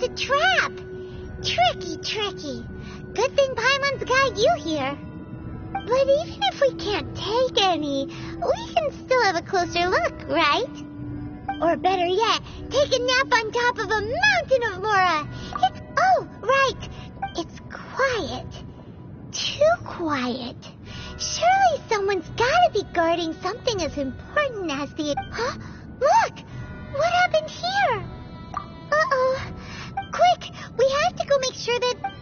it's a trap. Tricky. Good thing Paimon's got you here. But even if we can't take any, we can still have a closer look, right? Or better yet, take a nap on top of a mountain of Mora. It's quiet. Too quiet. Surely someone's gotta be guarding something as important as the... Huh? Look! What happened here? Uh-oh. Quick! We have to go make sure that...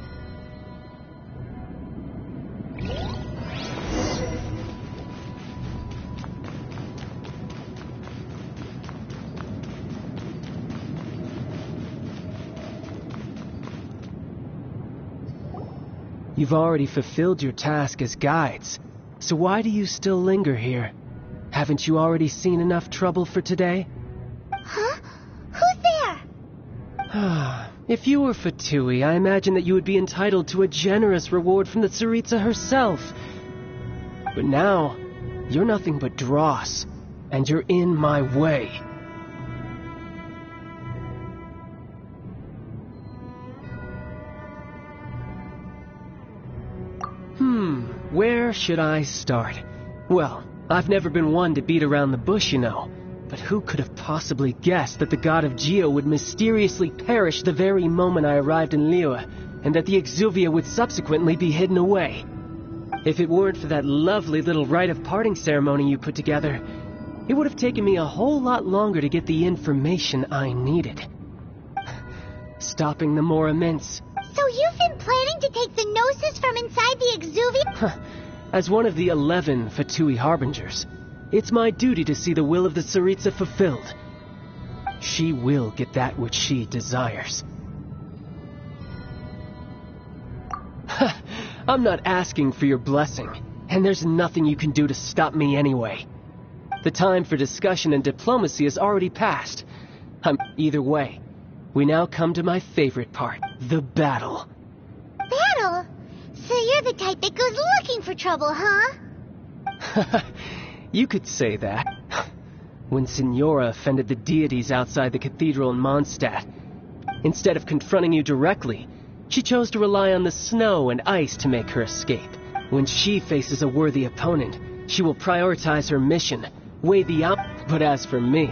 You've already fulfilled your task as guides, so why do you still linger here? Haven't you already seen enough trouble for today? Huh? Who's there? If you were Fatui, I imagine that you would be entitled to a generous reward from the Tsaritsa herself. But now, you're nothing but dross, and you're in my way. Where should I start? Well, I've never been one to beat around the bush, you know. But who could have possibly guessed that the god of Geo would mysteriously perish the very moment I arrived in Liyue, and that the Exuvia would subsequently be hidden away? If it weren't for that lovely little rite of parting ceremony you put together, it would have taken me a whole lot longer to get the information I needed. Stopping the Mora mints. So you've been planning to take the Gnosis from inside the Exuvia? As one of the 11 Fatui Harbingers, it's my duty to see the will of the Tsaritsa fulfilled. She will get that which she desires. I'm not asking for your blessing, and there's nothing you can do to stop me anyway. The time for discussion and diplomacy has already passed. Either way, we now come to my favorite part, the battle. Battle? So you're the type that goes looking for trouble, huh? You could say that. When Signora offended the deities outside the cathedral in Mondstadt, instead of confronting you directly, she chose to rely on the snow and ice to make her escape. When she faces a worthy opponent, she will prioritize her mission, weigh the out. But as for me,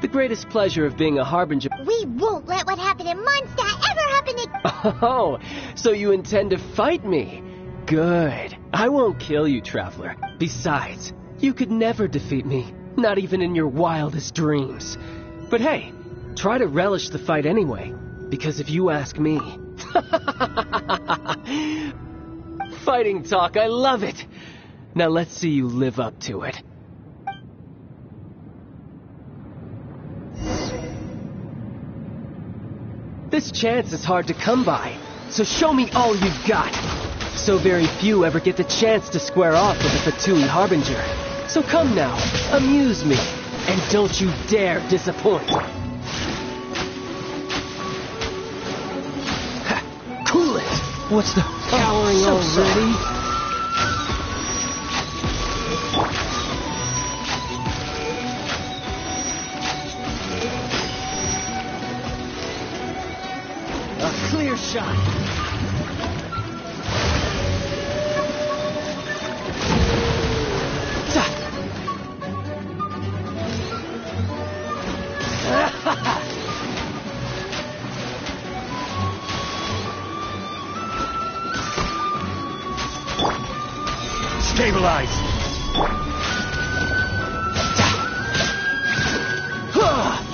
the greatest pleasure of being a harbinger... We won't let what happened in Mondstadt ever happen again! Oh, so you intend to fight me? Good. I won't kill you, Traveler. Besides, you could never defeat me, not even in your wildest dreams. But hey, try to relish the fight anyway, because if you ask me... Fighting talk, I love it! Now let's see you live up to it. This chance is hard to come by, so show me all you've got. So very few ever get the chance to square off with a Fatui Harbinger. So come now, amuse me, and don't you dare disappoint. Cool it! What's the... Cowering already? A clear shot. Stabilize!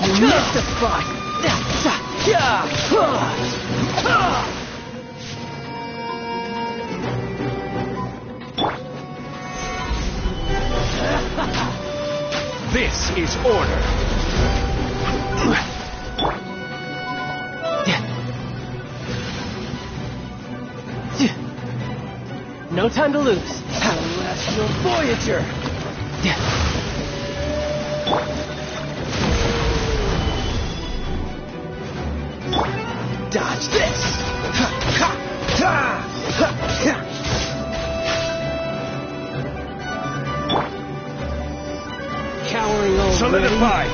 You missed the spot! This is order! No time to lose. Celestial Voyager! Dodge this! Cowering already. Solidify!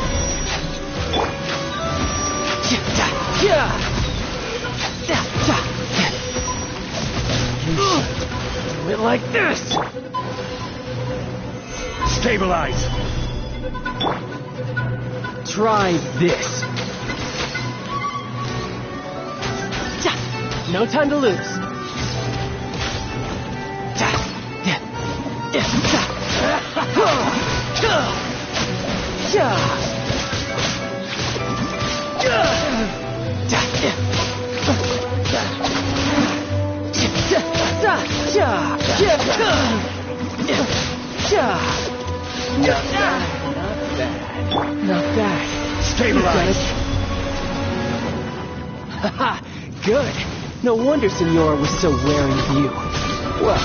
Do it like this! Stabilize! Try this. No time to lose. Not bad. Stabilize! Haha, good. No wonder Senora was so wary of you. Well,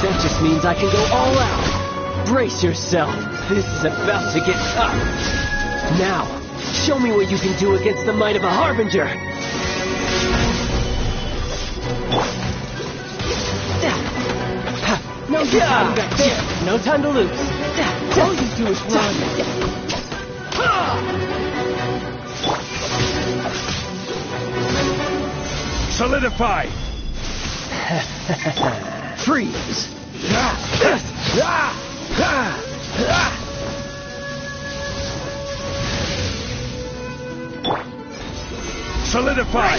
that just means I can go all out. Brace yourself. This is about to get tough. Now, show me what you can do against the might of a Harbinger. No time back there. No time to lose. All you do is run. Solidify! Freeze. Solidify!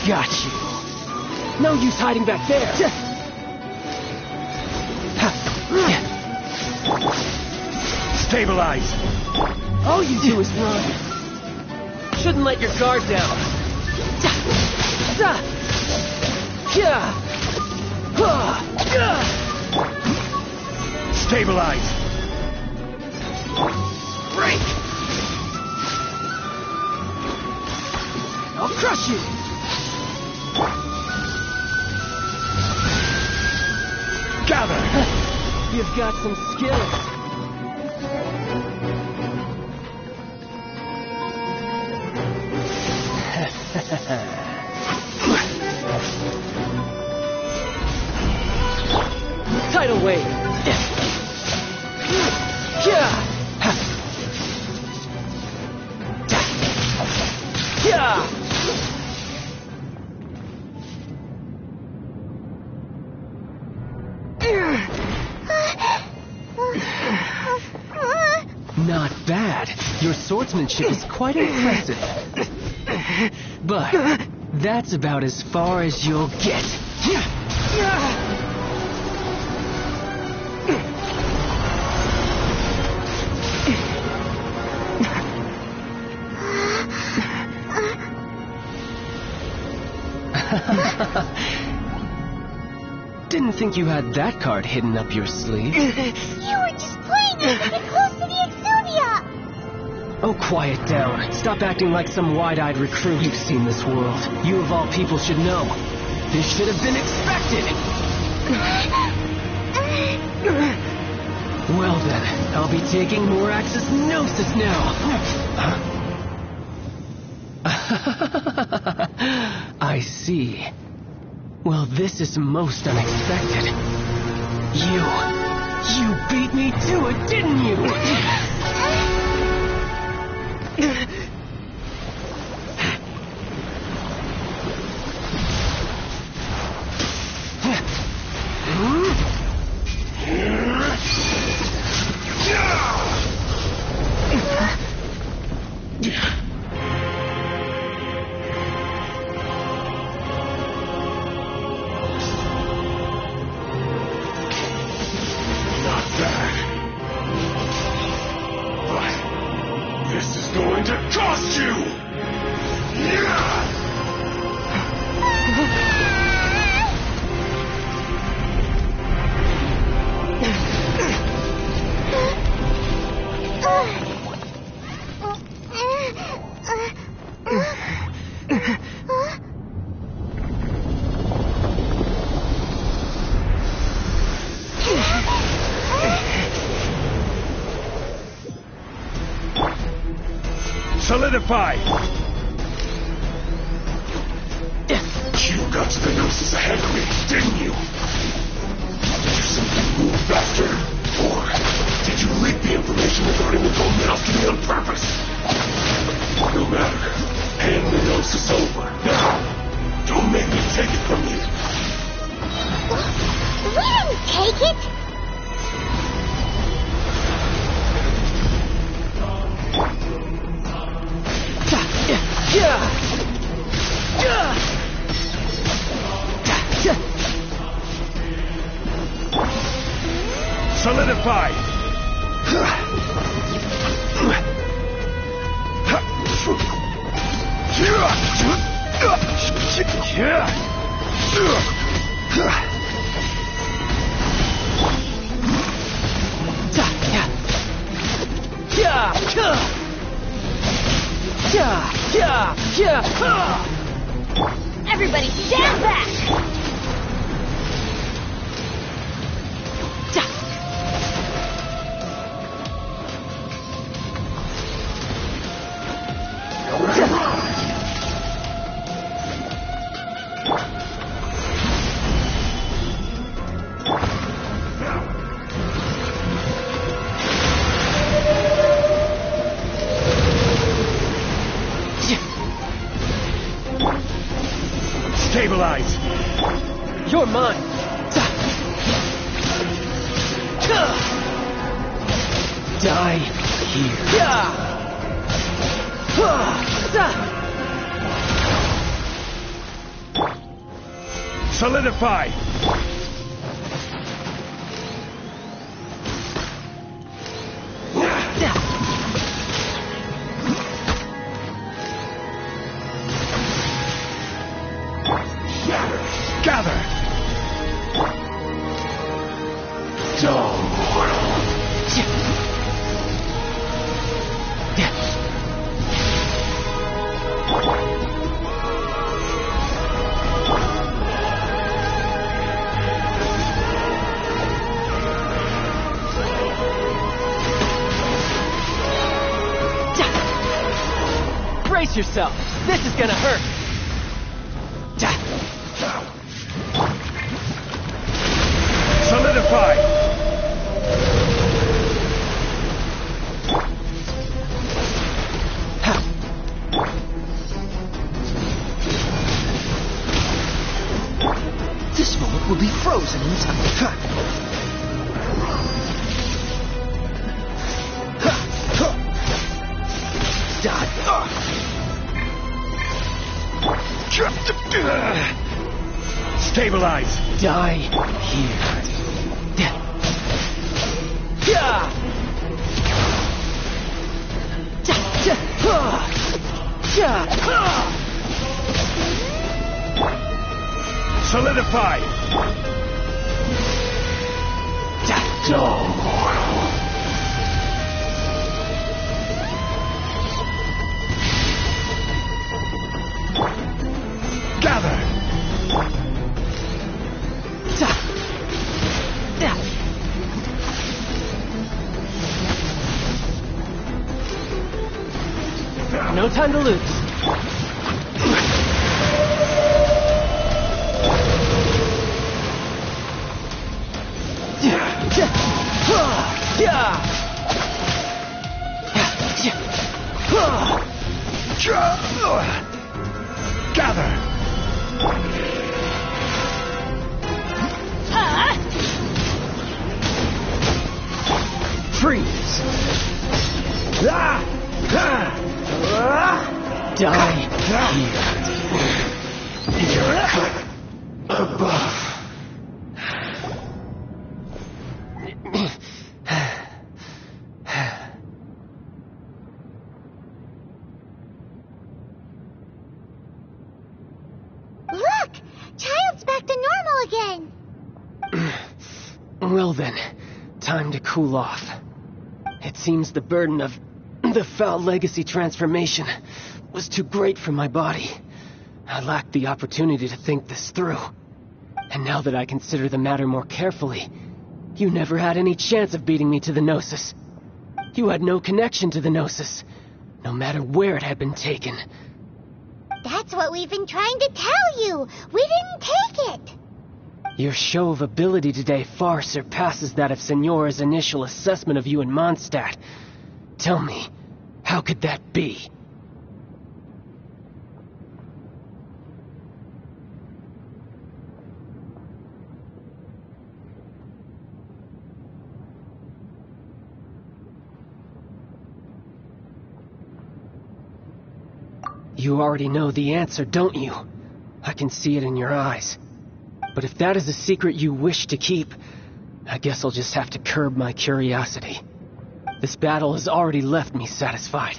Got you. No use hiding back there. Stabilize! All you do is run. Shouldn't let your guard down. Stabilize! Break! I'll crush you! Gather! You've got some skills. Tidal wave. Not bad. Your swordsmanship is quite impressive. But that's about as far as you'll get. Didn't think you had that card hidden up your sleeve. You were just playing us to get close to the Exuvia! Oh, quiet down. Stop acting like some wide-eyed recruit. You've seen this world. You of all people should know. This should have been expected! Well then, I'll be taking more Axis Gnosis now. I see. Well, this is most unexpected. You beat me to it, didn't you? This is going to cost you! Solidify! You got to the Gnosis ahead of me, didn't you? Did you simply move faster? Or did you leap the information regarding the gold medals to me on purpose. No matter. Hand the Gnosis over. Now! Don't make me take it from you. We didn't take it! Solidify! Everybody stand back! Stabilize! You're mine! Die here. Solidify! Gather! Brace yourself. This is gonna hurt. Solidify! This moment will be frozen in time. Stabilize! Die here. Solidify! Gather! No time to lose. Gather! Freeze! Die here. Above. Look! Child's back to normal again! Well then, time to cool off. It seems the burden of the foul legacy transformation was too great for my body. I lacked the opportunity to think this through. And now that I consider the matter more carefully, you never had any chance of beating me to the Gnosis. You had no connection to the Gnosis, no matter where it had been taken. That's what we've been trying to tell you! We didn't take it! Your show of ability today far surpasses that of Signora's initial assessment of you in Mondstadt. Tell me, how could that be? You already know the answer, don't you? I can see it in your eyes. But if that is a secret you wish to keep, I guess I'll just have to curb my curiosity. This battle has already left me satisfied.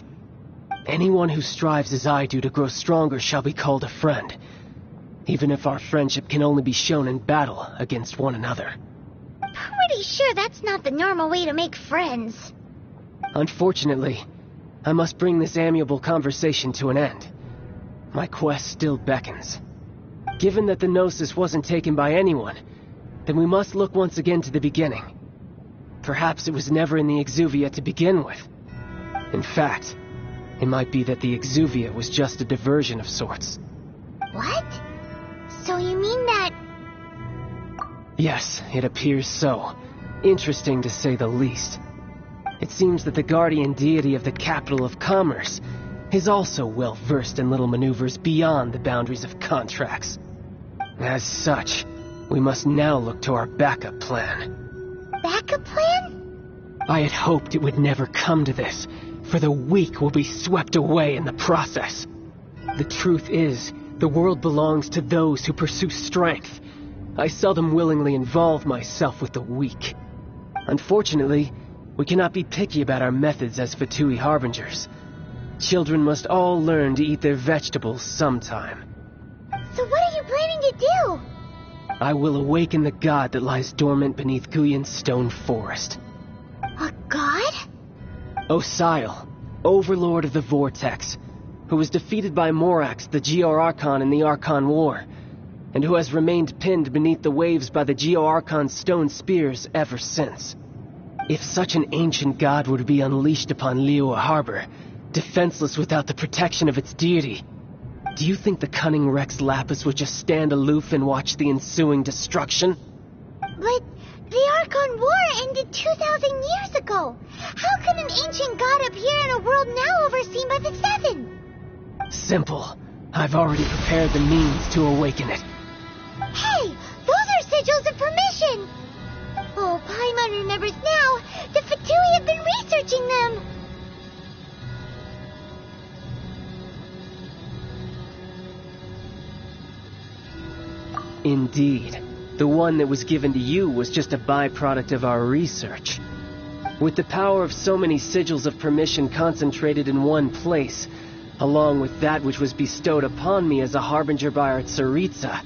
Anyone who strives as I do to grow stronger shall be called a friend, even if our friendship can only be shown in battle against one another. Pretty sure that's not the normal way to make friends. Unfortunately, I must bring this amiable conversation to an end. My quest still beckons. Given that the Gnosis wasn't taken by anyone, then we must look once again to the beginning. Perhaps it was never in the Exuvia to begin with. In fact, it might be that the Exuvia was just a diversion of sorts. What? So you mean that... Yes, it appears so. Interesting to say the least. It seems that the guardian deity of the capital of commerce is also well versed in little maneuvers beyond the boundaries of contracts. As such, we must now look to our backup plan. Backup plan? I had hoped it would never come to this, for the weak will be swept away in the process. The truth is, the world belongs to those who pursue strength. I seldom willingly involve myself with the weak. Unfortunately, we cannot be picky about our methods as Fatui Harbingers. Children must all learn to eat their vegetables sometime. So what are you planning to do? I will awaken the god that lies dormant beneath Guyon's stone forest. A god? Osial, overlord of the Vortex, who was defeated by Morax, the Geo-Archon in the Archon War, and who has remained pinned beneath the waves by the Geo-Archon's stone spears ever since. If such an ancient god were to be unleashed upon Liyue Harbor, defenseless without the protection of its deity, do you think the cunning Rex Lapis would just stand aloof and watch the ensuing destruction? But the Archon War ended 2,000 years ago. How could an ancient god appear in a world now overseen by the Seven? Simple. I've already prepared the means to awaken it. Hey, those are sigils of permission! Oh, Paimon remembers now. The Fatui have been researching them. Indeed. The one that was given to you was just a byproduct of our research. With the power of so many sigils of permission concentrated in one place, along with that which was bestowed upon me as a harbinger by our Tsaritsa,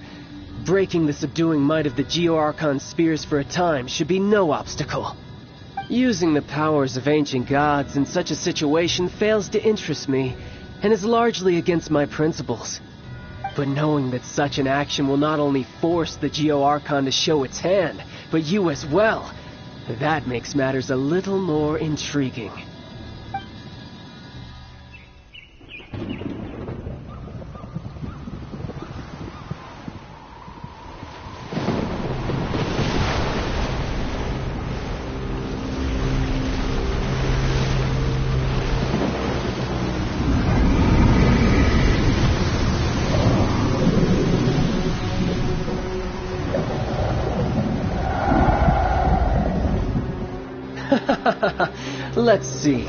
breaking the subduing might of the Geo-Archon spears for a time should be no obstacle. Using the powers of ancient gods in such a situation fails to interest me, and is largely against my principles. But knowing that such an action will not only force the Geo-Archon to show its hand, but you as well, that makes matters a little more intriguing. Let's see.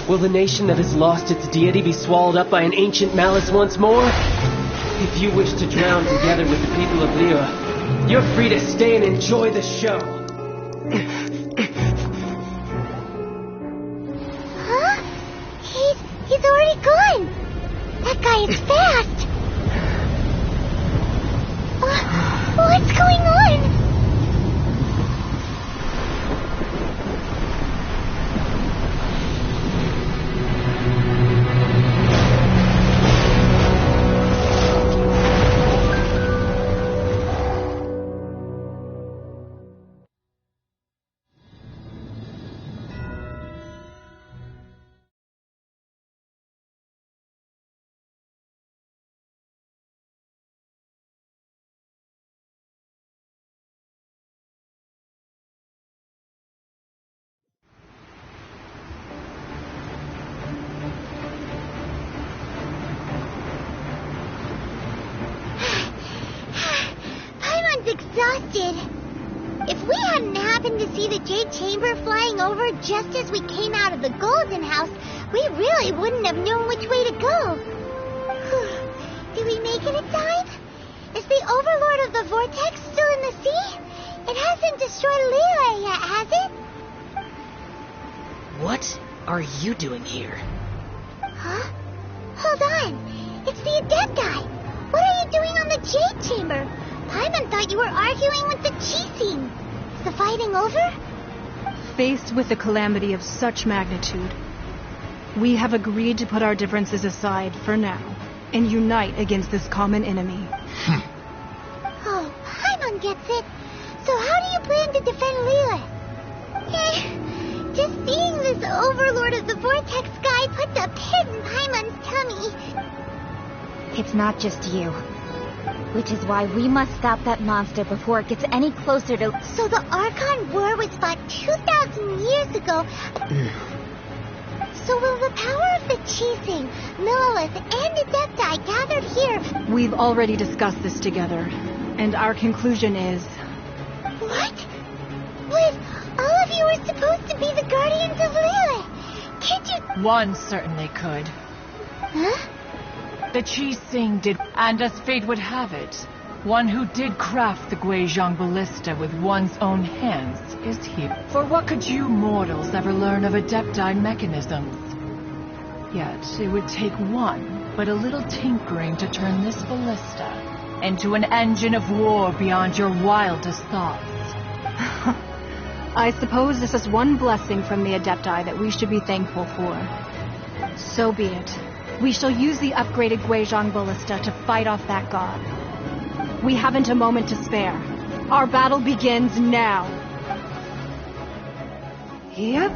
Will the nation that has lost its deity be swallowed up by an ancient malice once more? If you wish to drown together with the people of Liyue, you're free to stay and enjoy the show. Huh? He's already gone. That guy is fast. What's going on? exhausted. If we hadn't happened to see the Jade Chamber flying over just as we came out of the Golden House, we really wouldn't have known which way to go. Did we make it in time? Is the Overlord of the Vortex still in the sea? It hasn't destroyed Liyue yet, has it? What are you doing here? Huh? Hold on. It's the Adepti. What are you doing on the Jade Chamber? Paimon thought you were arguing with the Chising. Is the fighting over? Faced with a calamity of such magnitude, we have agreed to put our differences aside for now and unite against this common enemy. Oh, Paimon gets it. So how do you plan to defend Liyue? Just seeing this Overlord of the Vortex guy puts a pit in Paimon's tummy. It's not just you. Which is why we must stop that monster before it gets any closer to... So the Archon War was fought 2,000 years ago. So will the power of the Chising, Lilith, and Adepti gathered here... We've already discussed this together, and our conclusion is... What? But all of you were supposed to be the Guardians of Liyue. Can't you... One certainly could. Huh? The Chising did, and as fate would have it, one who did craft the Guizhong Ballista with one's own hands is here. For what could you mortals ever learn of Adepti mechanisms? Yet it would take one, but a little tinkering to turn this ballista into an engine of war beyond your wildest thoughts. I suppose this is one blessing from the Adepti that we should be thankful for. So be it. We shall use the upgraded Guizhong Ballista to fight off that god. We haven't a moment to spare. Our battle begins now. Yep.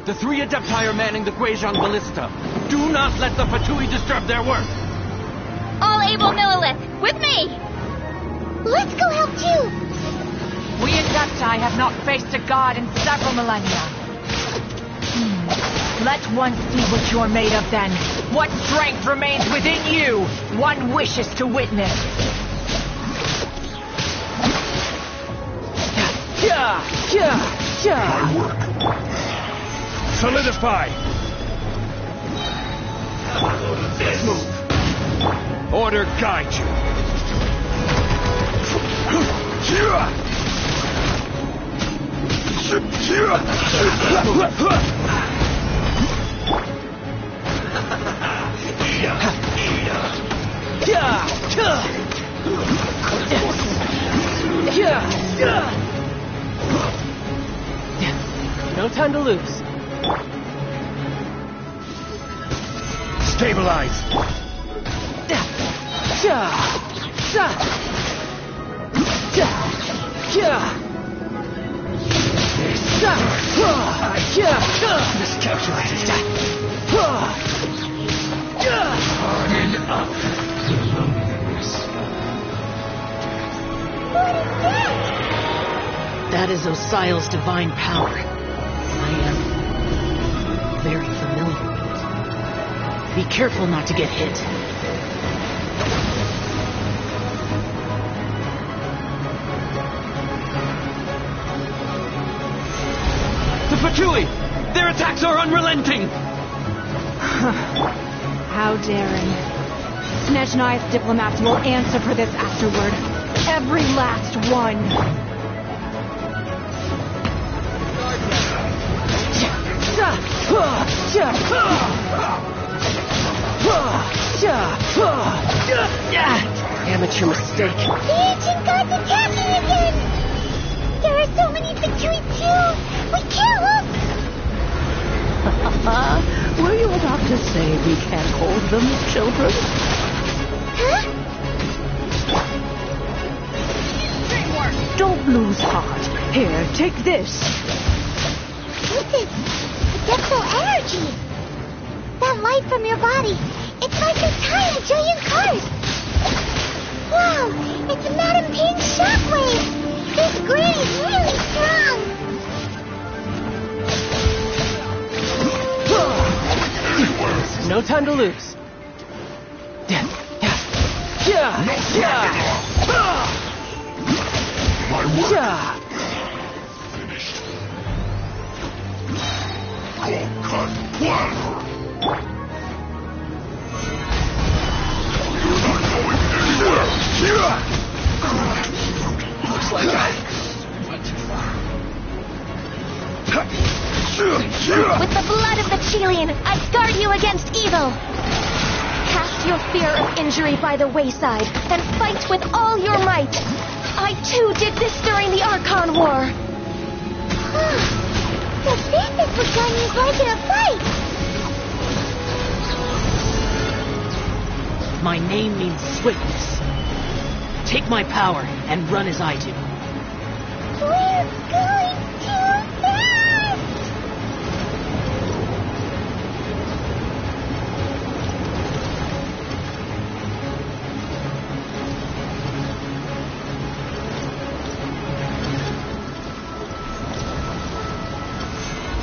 The three Adepti are manning the Guizhong Ballista. Do not let the Fatui disturb their work. All able Millilith, with me! Let's go help too! We Adepti have not faced a god in several millennia. Let one see what you're made of then. What strength remains within you, one wishes to witness. My work. Solidify! Move. Order guide you. No time to lose. Stabilize. Miscalculated. Harden up. That is Osial's divine power. I am very familiar with it. Be careful not to get hit. The Fatui! Their attacks are unrelenting! How daring. Snezhnai's diplomats will answer for this afterward. Every last one. Amateur mistake. The ancient god's attacking again! There are so many victories too! We can't lose! Were you about to say we can't hold them, children? Huh? Don't lose heart. Here, take this. What's this? Adeptal energy! That light from your body, it's like you're tying a giant cars! Wow! It's Madam Pain's shockwave! This green is really strong! No time to lose. My work finished. Cold cut platter. You're not going anywhere. Looks like I went too far. With the blood of the Chelian, I guard you against evil! Cast your fear of injury by the wayside, and fight with all your might! I too did this during the Archon War! The bandits would join you guys in a fight! My name means swiftness. Take my power and run as I do. We're going too fast!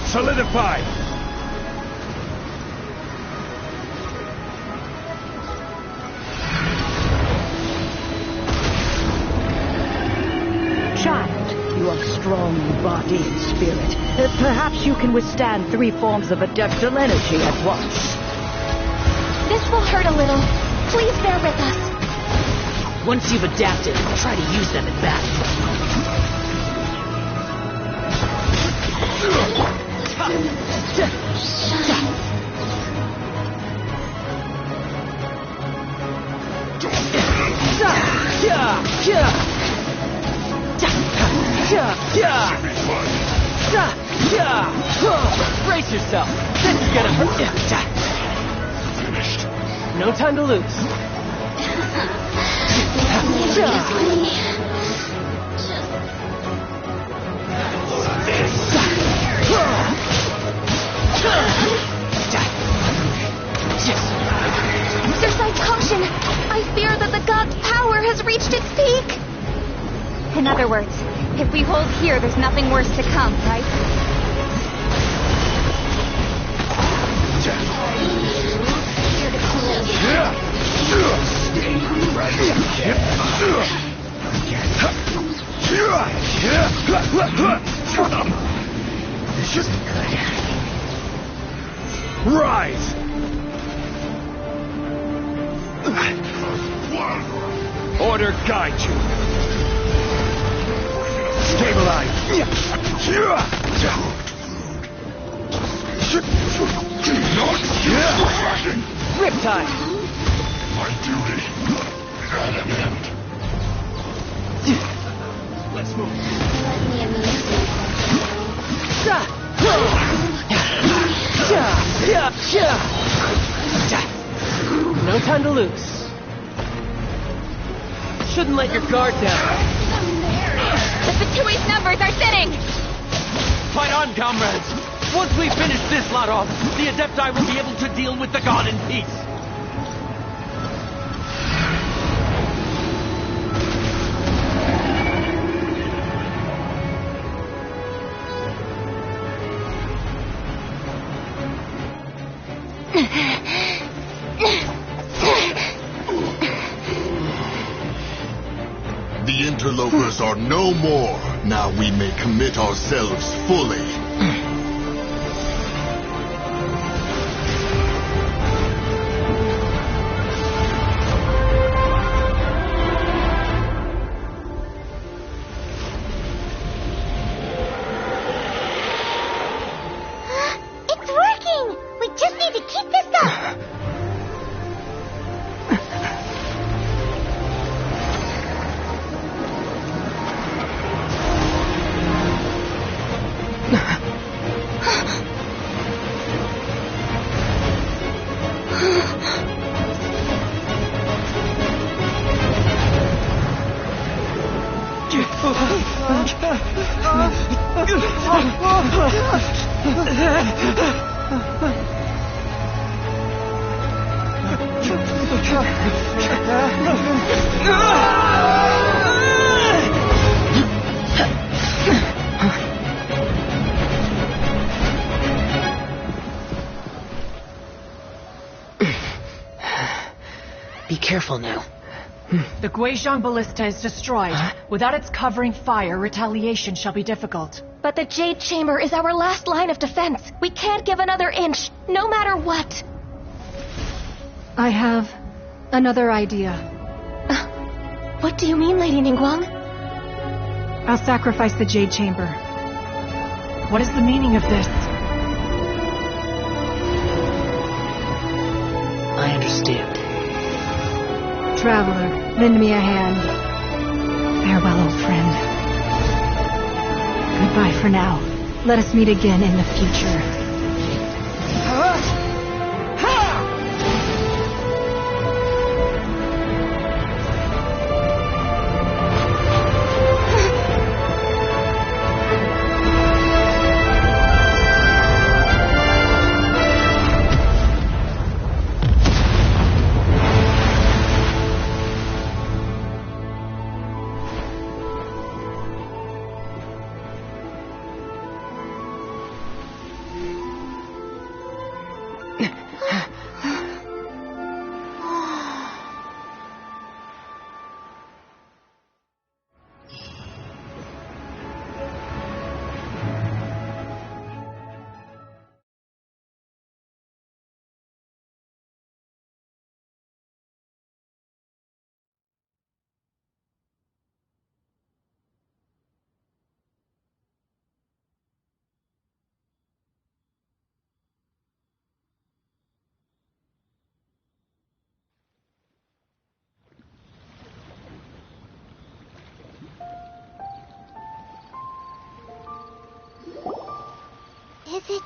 Solidify! Child, you are strong in body and spirit. Perhaps you can withstand 3 forms of adeptal energy at once. This will hurt a little. Please bear with us. Once you've adapted, try to use them in battle. Brace yourself. This is gonna hurt. Finished. No time to lose. Exercise caution. I fear that the god's power has reached its peak. In other words, if we hold here, there's nothing worse to come, right? This isn't good. Rise! Order guide you. Stabilize. Riptide. My duty at an end. Let's move. No time to lose. Shouldn't let your guard down. The Fatui's numbers are thinning. Fight on, comrades! Once we finish this lot off, the Adepti will be able to deal with the god in peace. The interlopers are no more. Now we may commit ourselves fully. Be careful now. The Guizhong ballista is destroyed. Without its covering fire, retaliation shall be difficult. But the Jade Chamber is our last line of defense. We can't give another inch, no matter what. I have another idea. What do you mean, Lady Ningguang? I'll sacrifice the Jade Chamber. What is the meaning of this? I understand. Traveler, lend me a hand. Farewell, old friend. Goodbye for now. Let us meet again in the future. Is it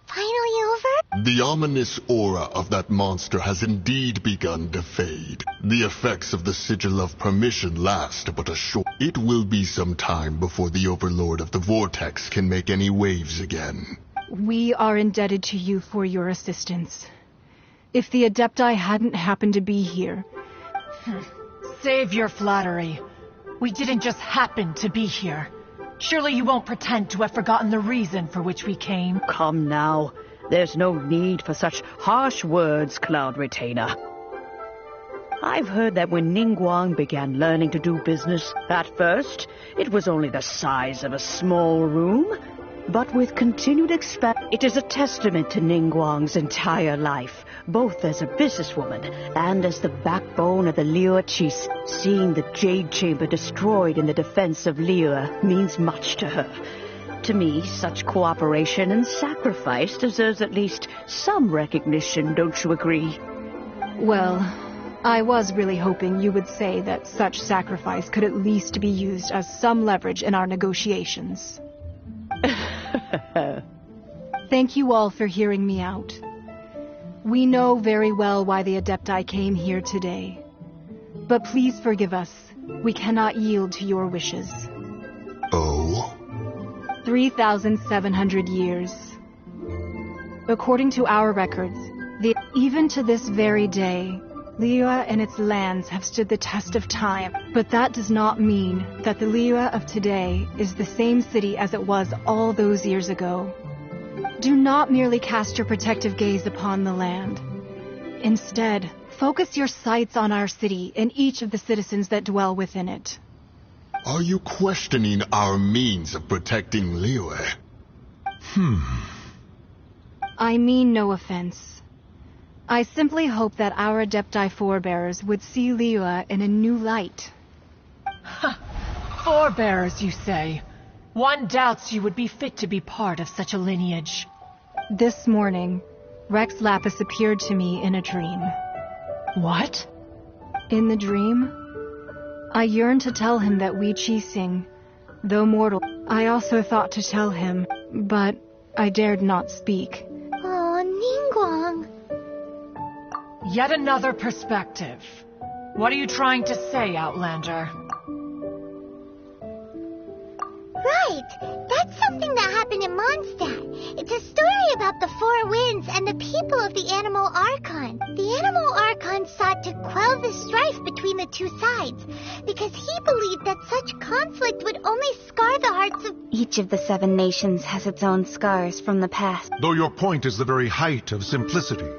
finally over? The ominous aura of that monster has indeed begun to fade. The effects of the Sigil of Permission last but a short... It will be some time before the Overlord of the Vortex can make any waves again. We are indebted to you for your assistance. If the Adepti hadn't happened to be here... Save your flattery. We didn't just happen to be here. Surely you won't pretend to have forgotten the reason for which we came. Come now. There's no need for such harsh words, Cloud Retainer. I've heard that when Ningguang began learning to do business, at first, it was only the size of a small room. But with continued expansion, it is a testament to Ningguang's entire life, both as a businesswoman and as the backbone of the Liyue Qi. Seeing the Jade Chamber destroyed in the defense of Liyue means much to her. To me, such cooperation and sacrifice deserves at least some recognition, don't you agree? Well, I was really hoping you would say that such sacrifice could at least be used as some leverage in our negotiations. Thank you all for hearing me out. We know very well why the Adepti came here today. But please forgive us. We cannot yield to your wishes. Oh? 3,700 years. According to our records, even to this very day, Liyue and its lands have stood the test of time. But that does not mean that the Liyue of today is the same city as it was all those years ago. Do not merely cast your protective gaze upon the land. Instead, focus your sights on our city and each of the citizens that dwell within it. Are you questioning our means of protecting Liyue? I mean no offense. I simply hope that our Adepti forebears would see Liyue in a new light. Forebears, you say? One doubts you would be fit to be part of such a lineage. This morning, Rex Lapis appeared to me in a dream. What? In the dream, I yearned to tell him that Wei Qixing, though mortal, I also thought to tell him, but I dared not speak. Oh, Ningguang. Yet another perspective. What are you trying to say, Outlander? Right. That's something that happened in Mondstadt. It's a story about the Four Winds and the people of the Animal Archon. The Animal Archon sought to quell the strife between the two sides because he believed that such conflict would only scar the hearts of... Each of the 7 nations has its own scars from the past. Though your point is the very height of simplicity.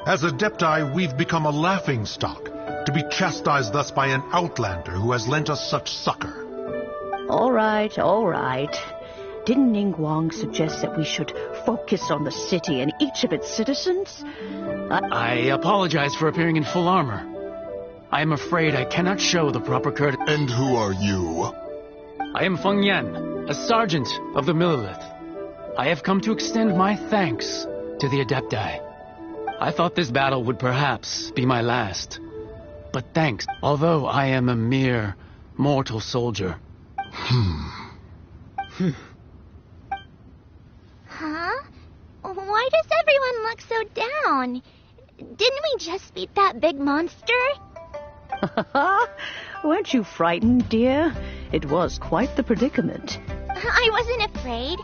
As Adepti, we've become a laughingstock, to be chastised thus by an outlander who has lent us such succor. All right, all right. Didn't Ningguang suggest that we should focus on the city and each of its citizens? I apologize for appearing in full armor. I am afraid I cannot show the proper courtesy. And who are you? I am Feng Yan, a sergeant of the Millelith. I have come to extend my thanks to the Adepti. I thought this battle would perhaps be my last. But thanks, although I am a mere mortal soldier. Huh? Why does everyone look so down? Didn't we just beat that big monster? Weren't you frightened, dear? It was quite the predicament. I wasn't afraid.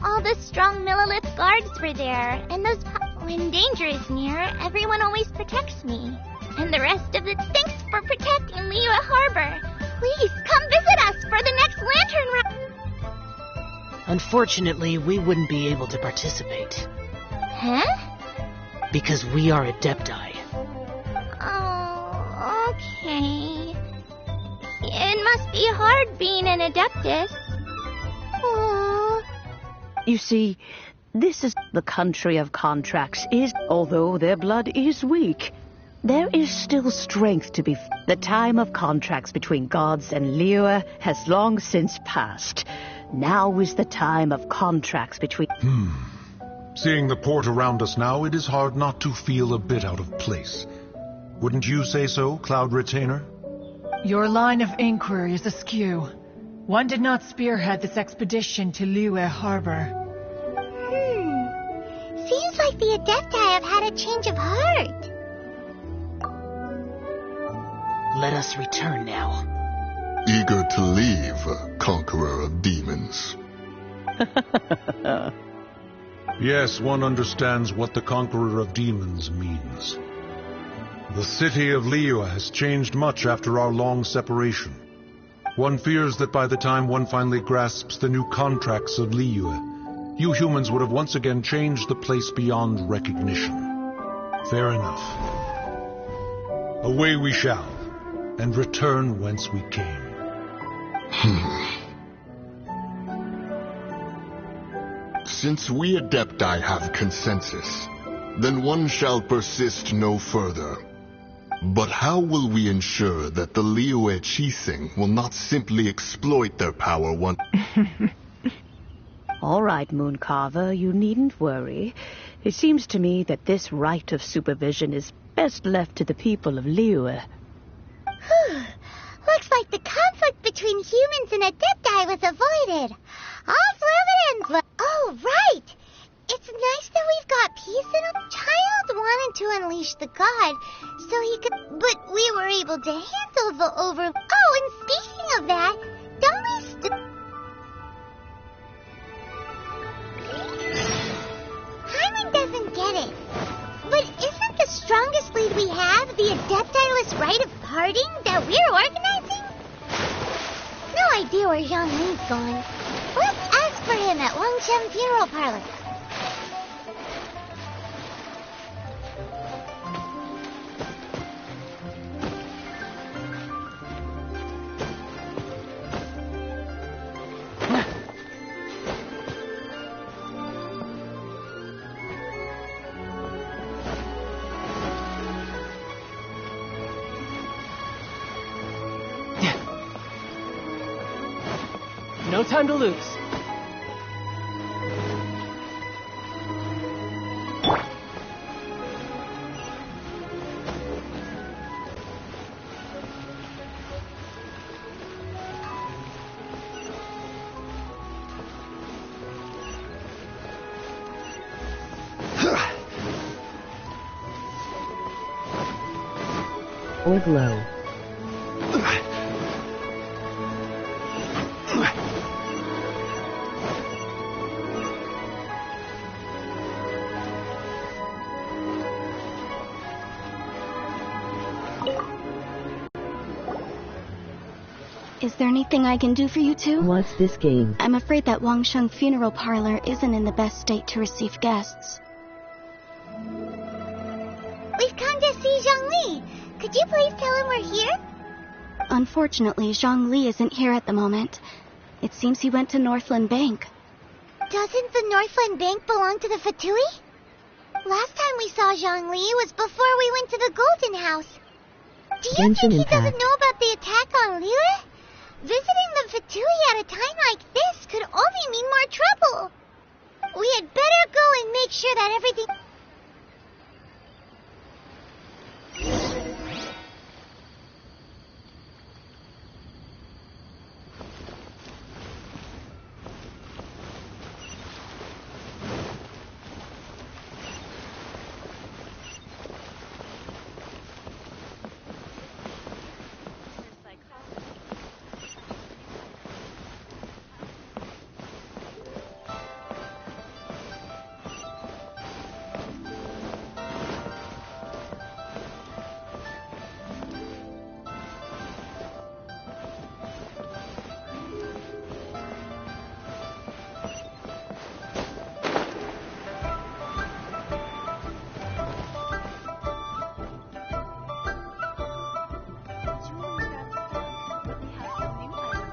All the strong Millelith guards were there, and when danger is near, everyone always protects me. And the rest of it, thanks for protecting Liyue Harbor. Please, come visit us for the next lantern run. Unfortunately, we wouldn't be able to participate. Huh? Because we are Adepti. Oh, okay. It must be hard being an Adeptus. Oh. You see, this is the country of contracts although their blood is weak. There is still strength to be... The time of contracts between gods and Liyue has long since passed. Now is the time of contracts between... Seeing the port around us now, it is hard not to feel a bit out of place. Wouldn't you say so, Cloud Retainer? Your line of inquiry is askew. One did not spearhead this expedition to Liyue Harbor. Seems like the Adepti have had a change of heart. Let us return now. Eager to leave, Conqueror of Demons. Yes, one understands what the Conqueror of Demons means. The city of Liyue has changed much after our long separation. One fears that by the time one finally grasps the new contracts of Liyue, you humans would have once again changed the place beyond recognition. Fair enough. Away we shall, and return whence we came. Since we Adepti have consensus, then one shall persist no further. But how will we ensure that the Liyue Qixing will not simply exploit their power one... All right, Mooncarver, you needn't worry. It seems to me that this right of supervision is best left to the people of Liyue. Looks like the conflict between humans and Adepti was avoided. All's well that ends. Oh, right! It's nice that we've got peace and a child wanted to unleash the god so he could... But we were able to handle the over... Oh, and speaking of that, don't we Hyman doesn't get it. But isn't the strongest lead we have the Adepti-less rite of parting that we're organizing? No idea where Zhang Li's going. Let's ask for him at Longshan Funeral Parlor. No time to lose. Hold low. Is there anything I can do for you two? What's this game? I'm afraid that Wangsheng funeral parlor isn't in the best state to receive guests. We've come to see Zhongli. Could you please tell him we're here? Unfortunately, Zhongli isn't here at the moment. It seems he went to Northland Bank. Doesn't the Northland Bank belong to the Fatui? Last time we saw Zhongli was before we went to the Golden House. Do you think he doesn't know about the attack on Liyue? Visiting the Fatui at a time like this could only mean more trouble. We had better go and make sure that everything...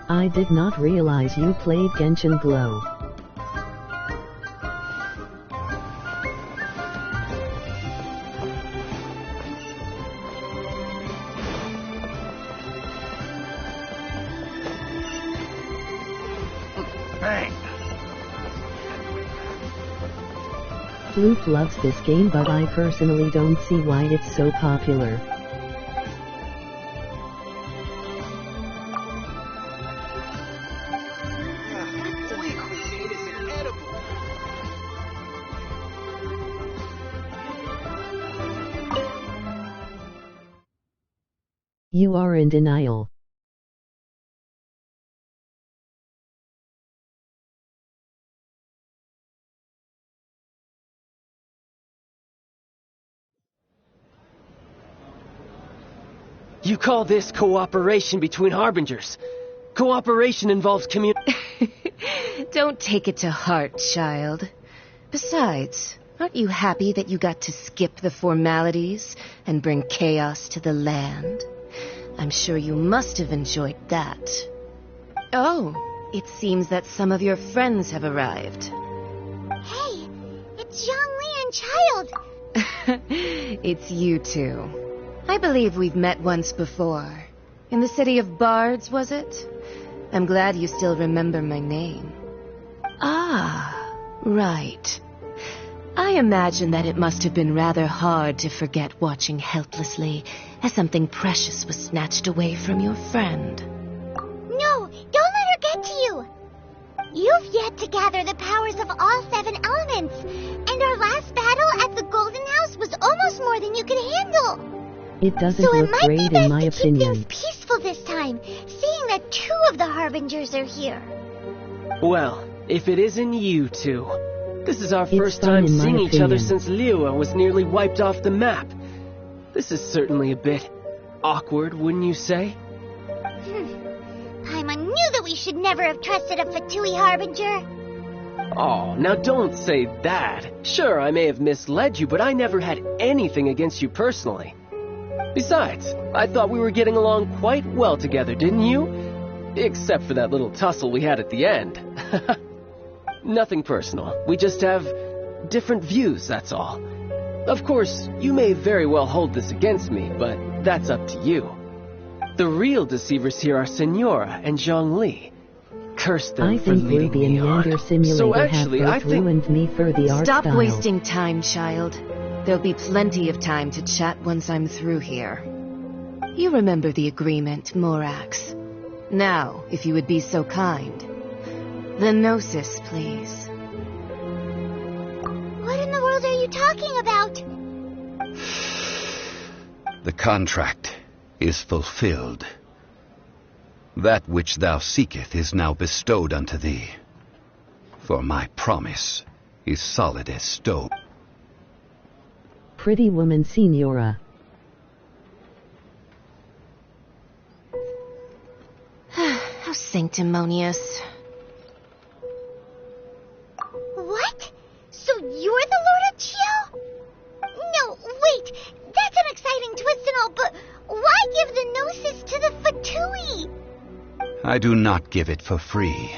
I did not realize you played Genshin Glow. Bang! Floof loves this game, but I personally don't see why it's so popular. You are in denial. You call this cooperation between Harbingers? Cooperation involves Don't take it to heart, child. Besides, aren't you happy that you got to skip the formalities and bring chaos to the land? I'm sure you must have enjoyed that. Oh, it seems that some of your friends have arrived. Hey, it's Zhongli and Child. It's you two. I believe we've met once before. In the city of Bards, was it? I'm glad you still remember my name. Ah, right. I imagine that it must have been rather hard to forget watching helplessly as something precious was snatched away from your friend. No, don't let her get to you. You've yet to gather the powers of all 7 elements, and our last battle at the Golden House was almost more than you could handle. It doesn't look great in my opinion. Keep things peaceful this time, seeing that 2 of the Harbingers are here. Well, if it isn't you two. This is our first time seeing each other since Liyue was nearly wiped off the map. This is certainly a bit awkward, wouldn't you say? Paimon knew that we should never have trusted a Fatui Harbinger. Oh, now don't say that. Sure, I may have misled you, but I never had anything against you personally. Besides, I thought we were getting along quite well together, didn't you? Except for that little tussle we had at the end. Nothing personal. We just have different views, that's all. Of course, you may very well hold this against me, but that's up to you. The real deceivers here are Senora and Zhongli. Curse them for leading me on. So actually, I think... ruined me for the art Stop style. wasting time, child. There'll be plenty of time to chat once I'm through here. You remember the agreement, Morax. Now, if you would be so kind. The Gnosis, please. What in the world are you talking about? The contract is fulfilled. That which thou seeketh is now bestowed unto thee. For my promise is solid as stone. Pretty woman, Senora. sanctimonious. What? So you're the Lord of Geo? No, wait. That's an exciting twist and all, but why give the Gnosis to the Fatui? I do not give it for free.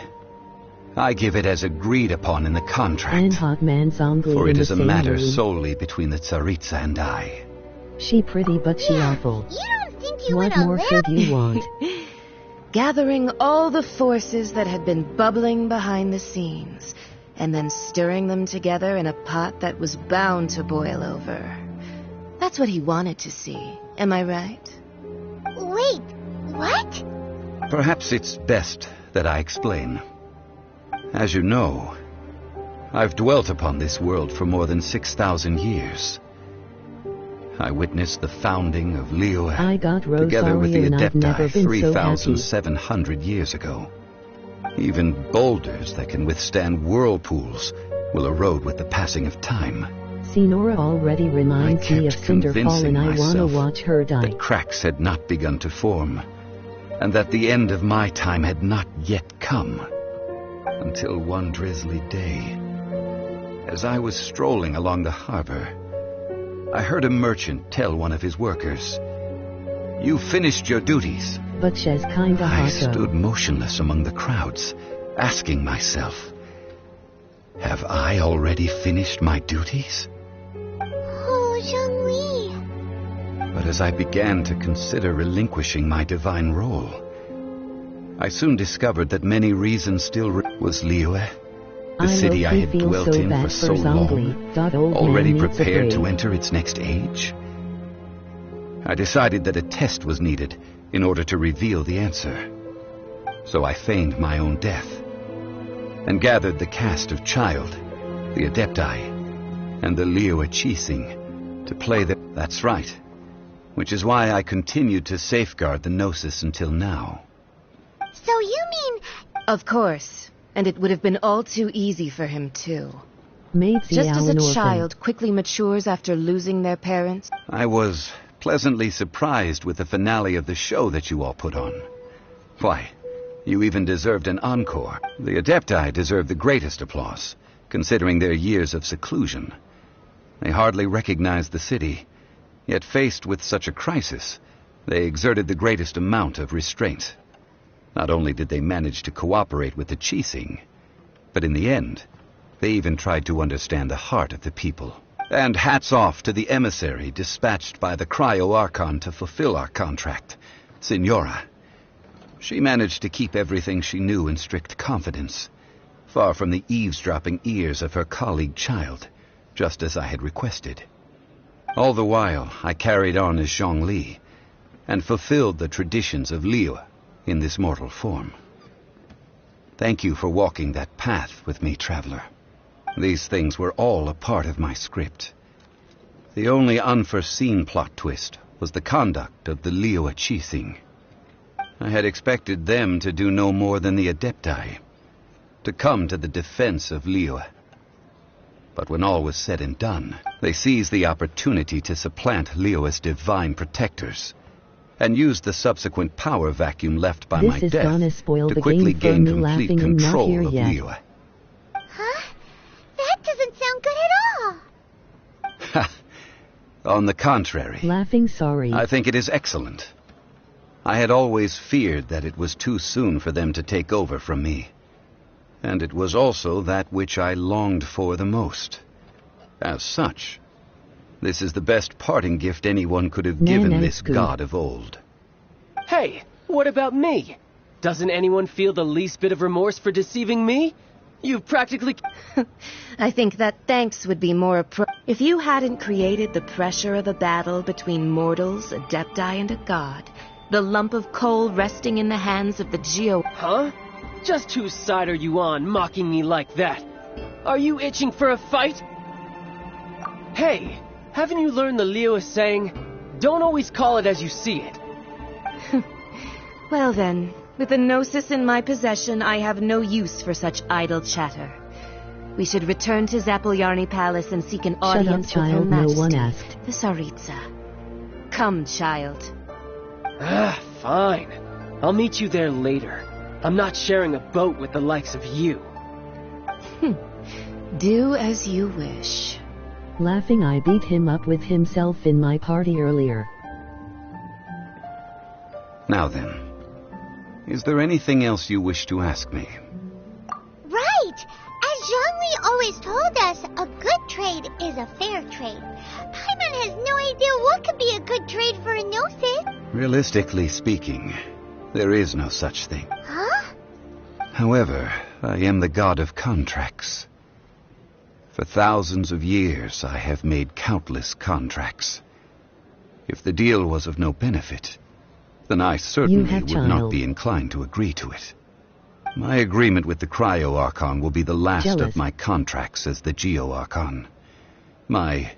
I give it as agreed upon in the contract. For it is a matter solely between the Tsaritsa and I. She pretty, but she awful. You don't think you What more could you want? Gathering all the forces that had been bubbling behind the scenes, and then stirring them together in a pot that was bound to boil over. That's what he wanted to see. Am I right? Wait, what? Perhaps it's best that I explain. As you know, I've dwelt upon this world for more than 6,000 years. I witnessed the founding of Liyue together with the Adepti 3,700 years ago. Even boulders that can withstand whirlpools will erode with the passing of time. Sinora already reminds me of Cinderfall, and I want to watch her die. That cracks had not begun to form, and that the end of my time had not yet come. Until one drizzly day, as I was strolling along the harbor, I heard a merchant tell one of his workers, "You finished your duties." But she's kinda hot. I stood motionless among the crowds, asking myself, have I already finished my duties? Oh, Zhongli. But as I began to consider relinquishing my divine role, I soon discovered that many reasons still was Liyue, the city I had dwelt in for so long, already prepared to enter its next age. I decided that a test was needed in order to reveal the answer. So I feigned my own death, and gathered the cast of Child, the Adepti, and the Liyue Qixing to play the... That's right, which is why I continued to safeguard the Gnosis until now. So you mean... Of course, and it would have been all too easy for him too. Just as a child quickly matures after losing their parents. I was pleasantly surprised with the finale of the show that you all put on. Why, you even deserved an encore. The Adepti deserve the greatest applause, considering their years of seclusion. They hardly recognized the city, yet faced with such a crisis, they exerted the greatest amount of restraint. Not only did they manage to cooperate with the Qixing, but in the end, they even tried to understand the heart of the people. And hats off to the emissary dispatched by the Cryo-Archon to fulfill our contract, Signora. She managed to keep everything she knew in strict confidence, far from the eavesdropping ears of her colleague Child, just as I had requested. All the while, I carried on as Zhongli, and fulfilled the traditions of Liyue in this mortal form. Thank you for walking that path with me, traveler. These things were all a part of my script. The only unforeseen plot twist was the conduct of the Liyue Qixing. I had expected them to do no more than the Adepti, to come to the defense of Liyue. But when all was said and done, they seized the opportunity to supplant Liyue's divine protectors, and used the subsequent power vacuum left by my death to quickly gain complete control of Liyue. Huh? That doesn't sound good at all. On the contrary, I think it is excellent. I had always feared that it was too soon for them to take over from me. And it was also that which I longed for the most. As such, this is the best parting gift anyone could have given this god of old. Hey, what about me? Doesn't anyone feel the least bit of remorse for deceiving me? You've practically... I think that thanks would be more appropriate. If you hadn't created the pressure of a battle between mortals, Adepti, and a god, the lump of coal resting in the hands of the Geo... Huh? Just whose side are you on, mocking me like that? Are you itching for a fight? Hey, haven't you learned the Liyue saying, don't always call it as you see it? Well then, with the Gnosis in my possession, I have no use for such idle chatter. We should return to Zapoljarny Palace and seek an audience with Her Majesty, no one asked. the Tsaritsa. Come, Child. Fine. I'll meet you there later. I'm not sharing a boat with the likes of you. Do as you wish. Laughing, I beat him up with himself in my party earlier. Now then, is there anything else you wish to ask me? Right! As Zhongli always told us, a good trade is a fair trade. Paimon has no idea what could be a good trade for a Gnosis. Realistically speaking, there is no such thing. Huh? However, I am the god of contracts. For thousands of years, I have made countless contracts. If the deal was of no benefit, then I certainly would not be inclined to agree to it. My agreement with the Cryo-Archon will be the last of my contracts as the Geo-Archon. My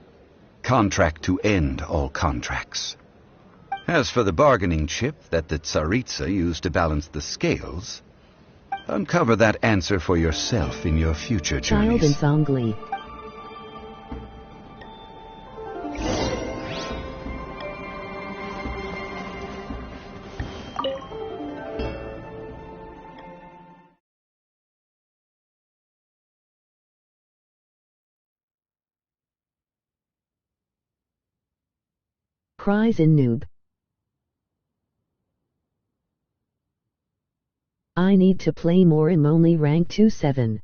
contract to end all contracts. As for the bargaining chip that the Tsaritsa used to balance the scales, uncover that answer for yourself in your future journeys. Child in Zhongli. Cries in noob. I need to play more. I'm only rank 2-7.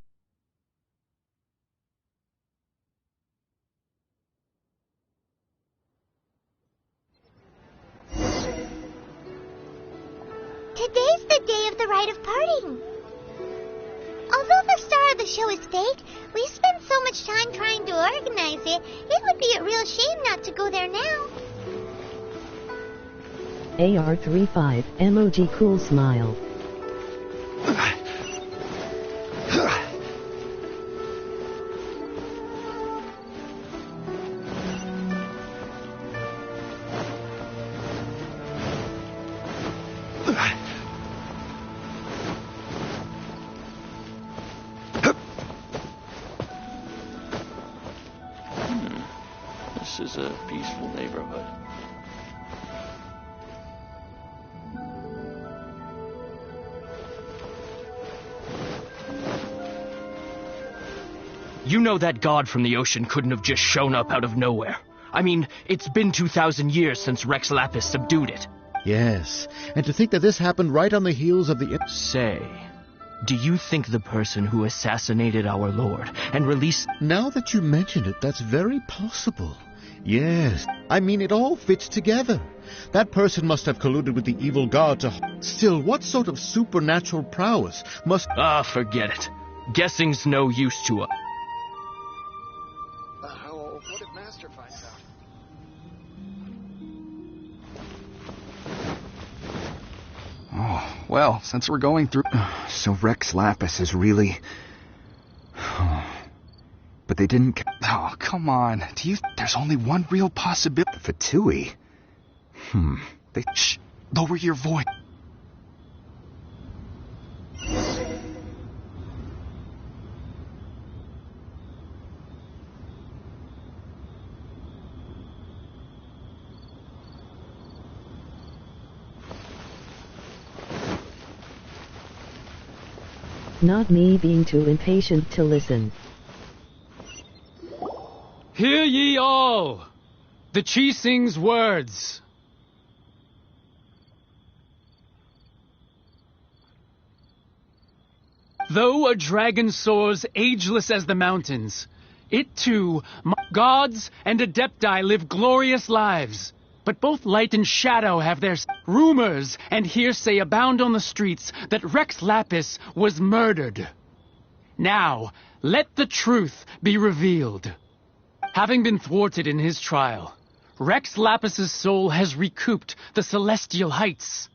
Today's the day of the rite of parting. Although the star of the show is fake, we spent so much time trying to organize it, it would be a real shame not to go there now. AR35, emoji cool smile. This is a peaceful neighborhood. You know that god from the ocean couldn't have just shown up out of nowhere. I mean, it's been 2,000 years since Rex Lapis subdued it. Yes, and to think that this happened right on the heels of the... Say, do you think the person who assassinated our lord and released... Now that you mention it, that's very possible. Yes, I mean, it all fits together. That person must have colluded with the evil god to... Still, what sort of supernatural prowess must... Ah, forget it. Guessing's no use to us. What if Master finds out? Oh, well, since we're going through... So Rex Lapis is really... But they didn't... Oh, come on. There's only one real possibility... Fatui? Shh! Lower your voice. Not me being too impatient to listen. Hear ye all! The Chi-Sing's words. Though a dragon soars ageless as the mountains, it too, gods and adepti live glorious lives. But both light and shadow have their... Rumors and hearsay abound on the streets that Rex Lapis was murdered. Now, let the truth be revealed. Having been thwarted in his trial, Rex Lapis's soul has recouped the celestial heights.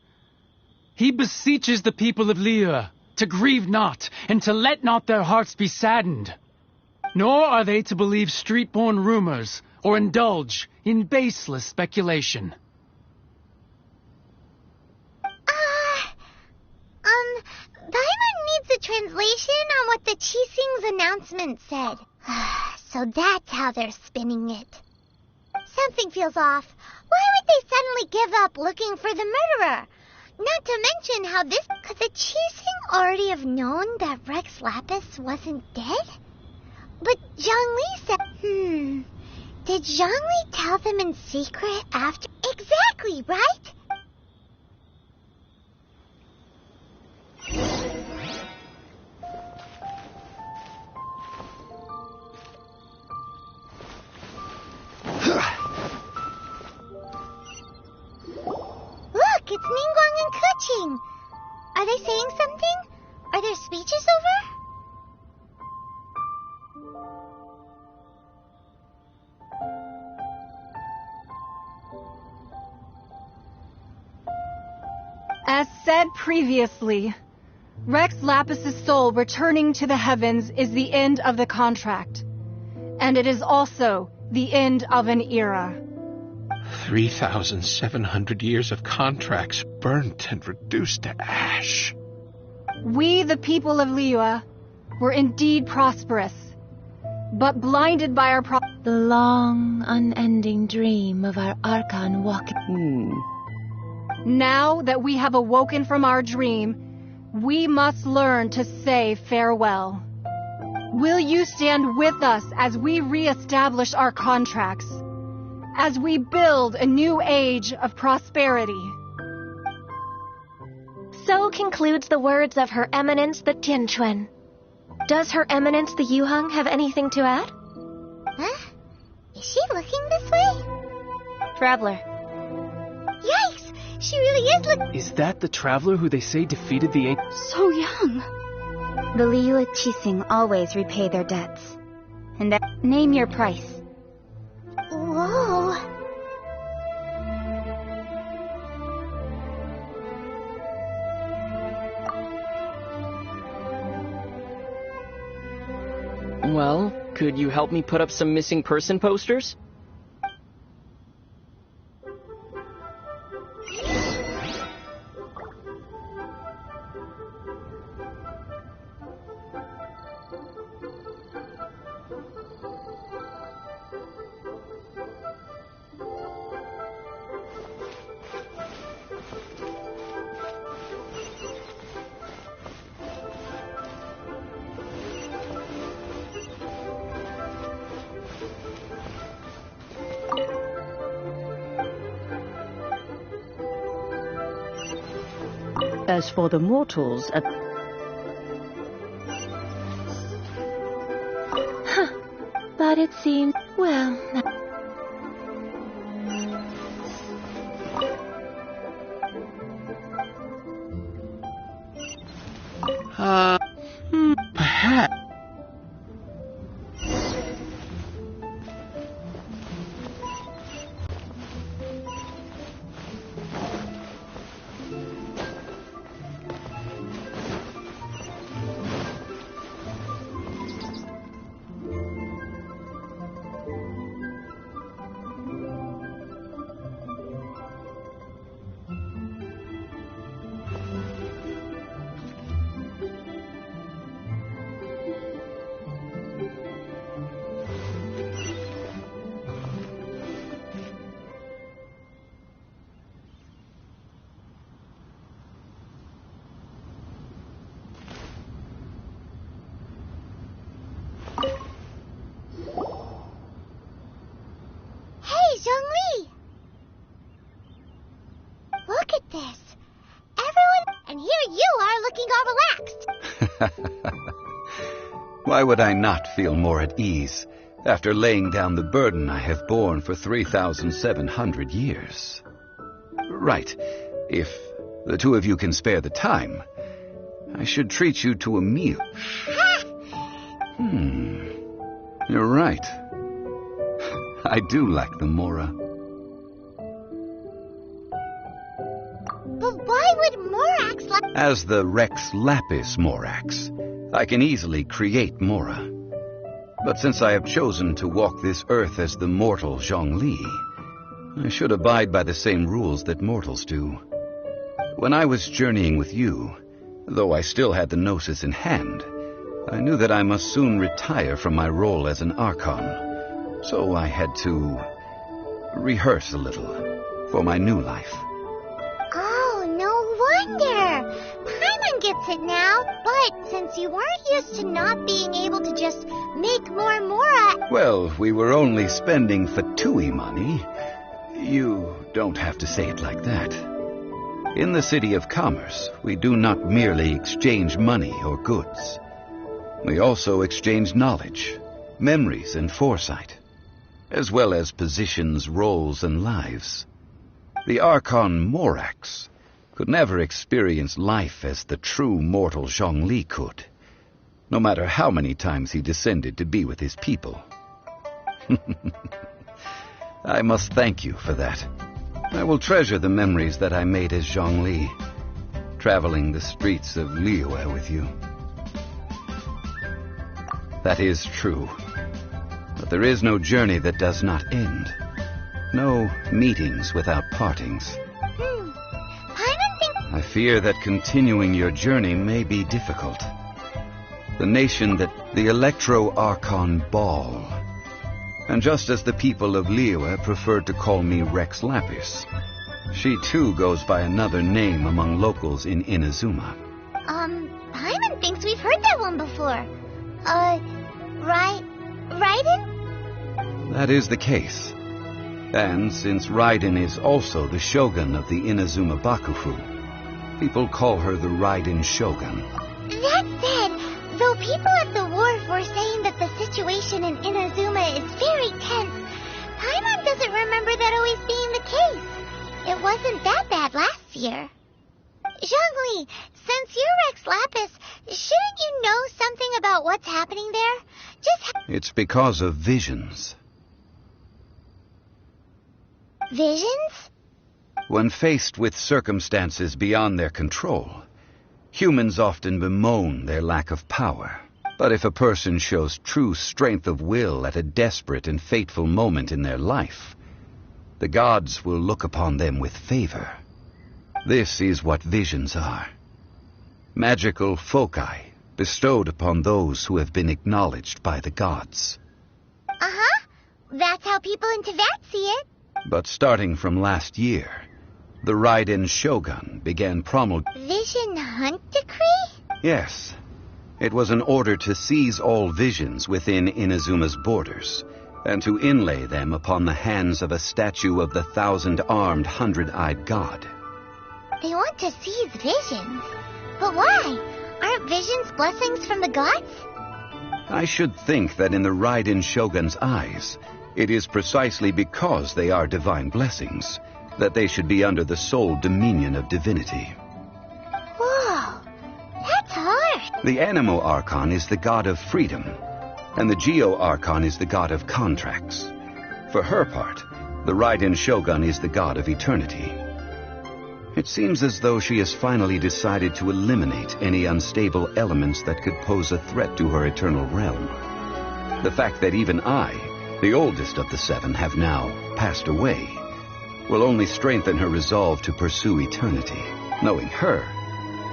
He beseeches the people of Liyue to grieve not and to let not their hearts be saddened. Nor are they to believe street-born rumors or indulge in baseless speculation. Paimon needs a translation on what the Chi-Sing's announcement said. So that's how they're spinning it. Something feels off. Why would they suddenly give up looking for the murderer? Not to mention how this... Could the Qixing already have known that Rex Lapis wasn't dead? But Zhongli said... Did Zhongli tell them in secret after... Exactly, right? Look, it's Ningguang and Keqing. Are they saying something? Are their speeches over? As said previously, Rex Lapis's soul returning to the heavens is the end of the contract. And it is also the end of an era. 3,700 years of contracts burnt and reduced to ash. We, the people of Liyue, were indeed prosperous, but blinded by our the long, unending dream of our Archon walking. Now that we have awoken from our dream, we must learn to say farewell. Will you stand with us as we re-establish our contracts? As we build a new age of prosperity? So concludes the words of Her Eminence the Tianquan. Does Her Eminence the Yuheng have anything to add? Huh? Is she looking this way? Traveler. Yikes! She really is looking... Is that the traveler who they say defeated the... So young. The Liyue Qixing always repay their debts. And that... Name your price. Whoa. Well, could you help me put up some missing person posters? As for the mortals... But it seems... well... Perhaps... Zhongli! Look at this. Everyone... And here you are looking all relaxed. Why would I not feel more at ease after laying down the burden I have borne for 3,700 years? Right. If the two of you can spare the time, I should treat you to a meal. You're right. I do like the Mora. But why would Morax like... As the Rex Lapis Morax, I can easily create Mora. But since I have chosen to walk this earth as the mortal Zhongli, I should abide by the same rules that mortals do. When I was journeying with you, though I still had the Gnosis in hand, I knew that I must soon retire from my role as an Archon. So I had to rehearse a little for my new life. Oh, no wonder. Paimon gets it now, but since you weren't used to not being able to just make more Mora... Well, we were only spending Fatui money. You don't have to say it like that. In the City of Commerce, we do not merely exchange money or goods. We also exchange knowledge, memories, and foresight, as well as positions, roles, and lives. The Archon Morax could never experience life as the true mortal Zhongli could, no matter how many times he descended to be with his people. I must thank you for that. I will treasure the memories that I made as Zhongli, traveling the streets of Liyue with you. That is true. But there is no journey that does not end. No meetings without partings. I fear that continuing your journey may be difficult. The nation that the Electro-Archon Ball. And just as the people of Liyue preferred to call me Rex Lapis, she too goes by another name among locals in Inazuma. Paimon thinks we've heard that one before. Raiden? That is the case. And since Raiden is also the Shogun of the Inazuma Bakufu, people call her the Raiden Shogun. That said, though people at the wharf were saying that the situation in Inazuma is very tense, Paimon doesn't remember that always being the case. It wasn't that bad last year. Zhongli, since you're Rex Lapis, shouldn't you know something about what's happening there? It's because of visions. Visions? When faced with circumstances beyond their control, humans often bemoan their lack of power. But if a person shows true strength of will at a desperate and fateful moment in their life, the gods will look upon them with favor. This is what visions are. Magical foci bestowed upon those who have been acknowledged by the gods. Uh-huh. That's how people in Teyvat see it. But starting from last year, the Raiden Shogun began promulgating... Vision Hunt Decree? Yes. It was an order to seize all visions within Inazuma's borders, and to inlay them upon the hands of a statue of the 1,000-armed, 100-eyed god. They want to seize visions. But why? Aren't visions blessings from the gods? I should think that in the Raiden Shogun's eyes, it is precisely because they are divine blessings that they should be under the sole dominion of divinity. Whoa, that's hard. The Animo Archon is the god of freedom, and the Geo Archon is the god of contracts. For her part, the Raiden Shogun is the god of eternity. It seems as though she has finally decided to eliminate any unstable elements that could pose a threat to her eternal realm. The fact that even I, the oldest of the seven, have now passed away will only strengthen her resolve to pursue eternity. Knowing her,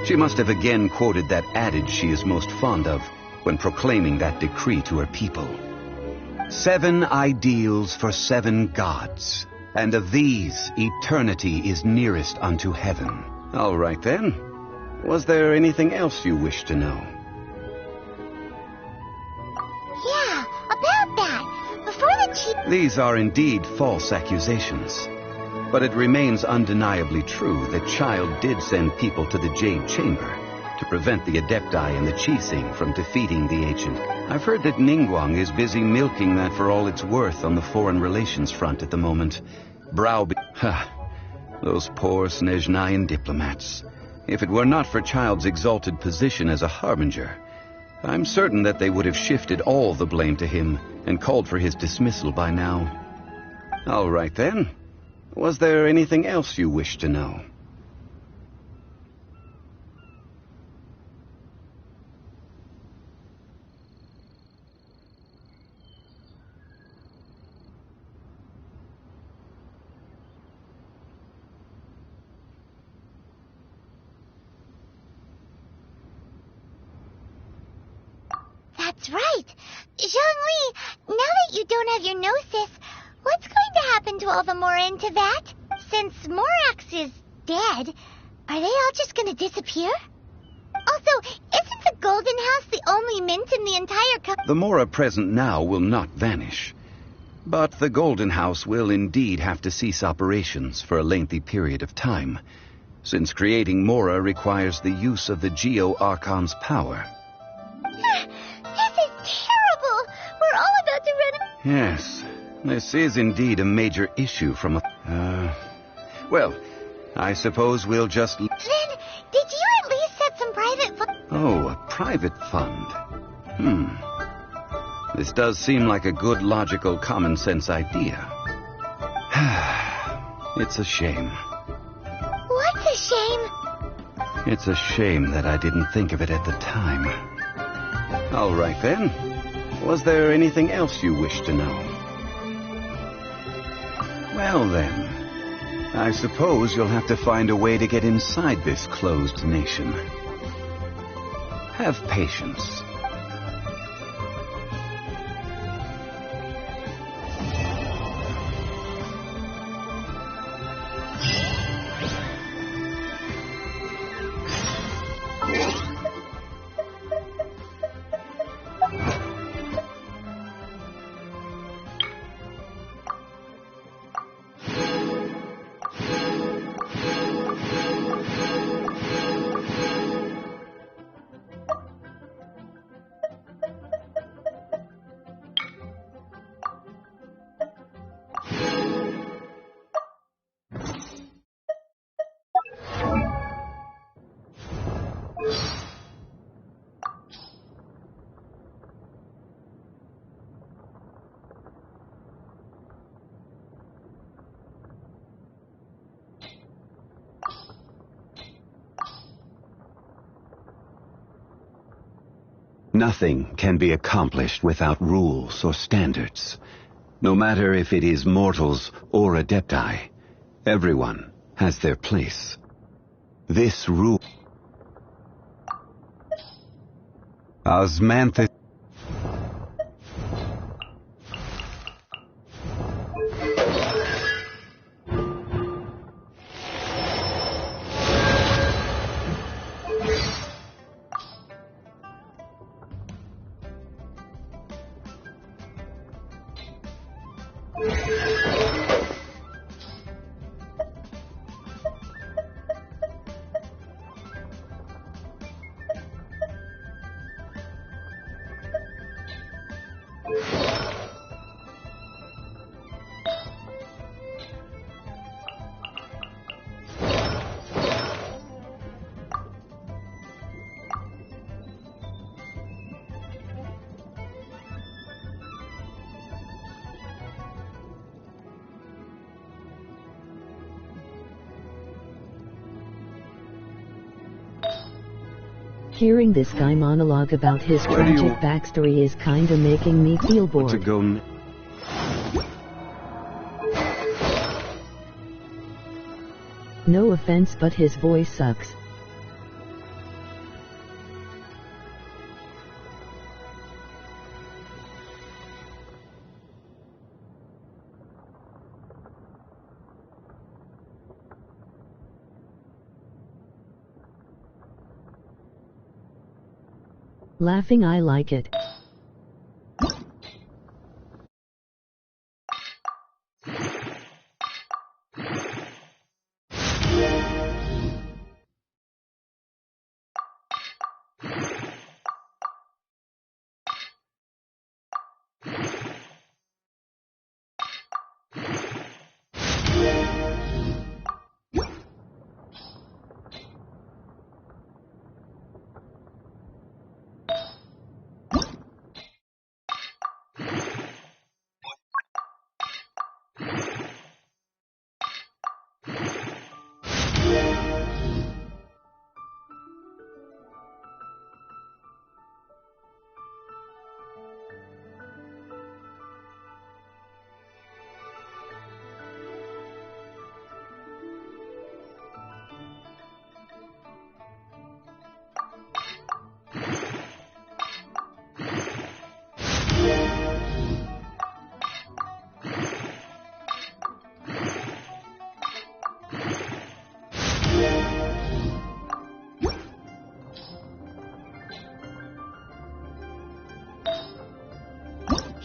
she must have again quoted that adage she is most fond of when proclaiming that decree to her people. 7 ideals for 7 gods, and of these, eternity is nearest unto heaven. All right, then. Was there anything else you wish to know? Yeah, about that. Before the chief... These are indeed false accusations. But it remains undeniably true that Child did send people to the Jade Chamber to prevent the Adepti and the Qixing from defeating the Ancient. I've heard that Ningguang is busy milking that for all it's worth on the foreign relations front at the moment. Those poor Snezhnayan diplomats. If it were not for Child's exalted position as a harbinger, I'm certain that they would have shifted all the blame to him and called for his dismissal by now. All right, then. Was there anything else you wished to know? That's right. Zhongli, now that you don't have your gnosis, what's going to happen to all the Mora in Teyvat? Since Morax is dead, Are they all just gonna disappear? Also, isn't the Golden House the only mint in the entire The Mora present now will not vanish. But the Golden House will indeed have to cease operations for a lengthy period of time, since creating Mora requires the use of the Geo-Archon's power. This is terrible! We're all about to run... Yes, this is indeed a major issue from a... well, I suppose we'll just... Then, did you at least set some private Oh, a private fund. This does seem like a good, logical, common-sense idea. It's a shame. What's a shame? It's a shame that I didn't think of it at the time. All right, then. Was there anything else you wish to know? Well, then. I suppose you'll have to find a way to get inside this closed nation. Have patience. Nothing can be accomplished without rules or standards. No matter if it is mortals or adepti, everyone has their place. This rule... Osmanthus... Hearing this guy monologue about his tragic backstory is kinda making me feel bored. To go No offense, but his voice sucks. Laughing, I like it.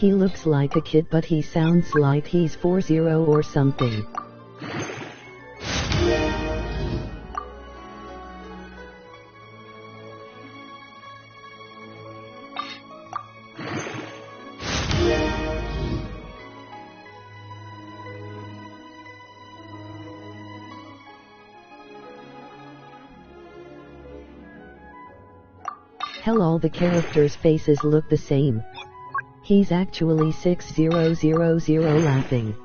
He looks like a kid, but he sounds like he's 40 or something. Hell, all the characters' faces look the same. He's actually 6000 laughing.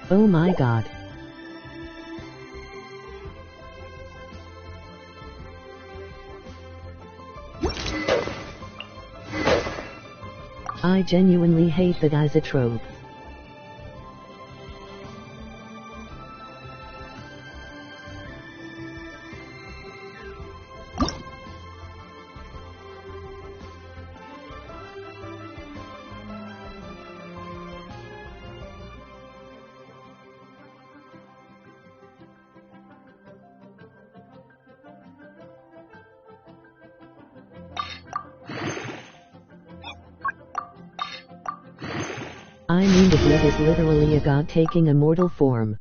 Oh my god. I genuinely hate that as a trope. I mean, the dude is literally a god taking a mortal form.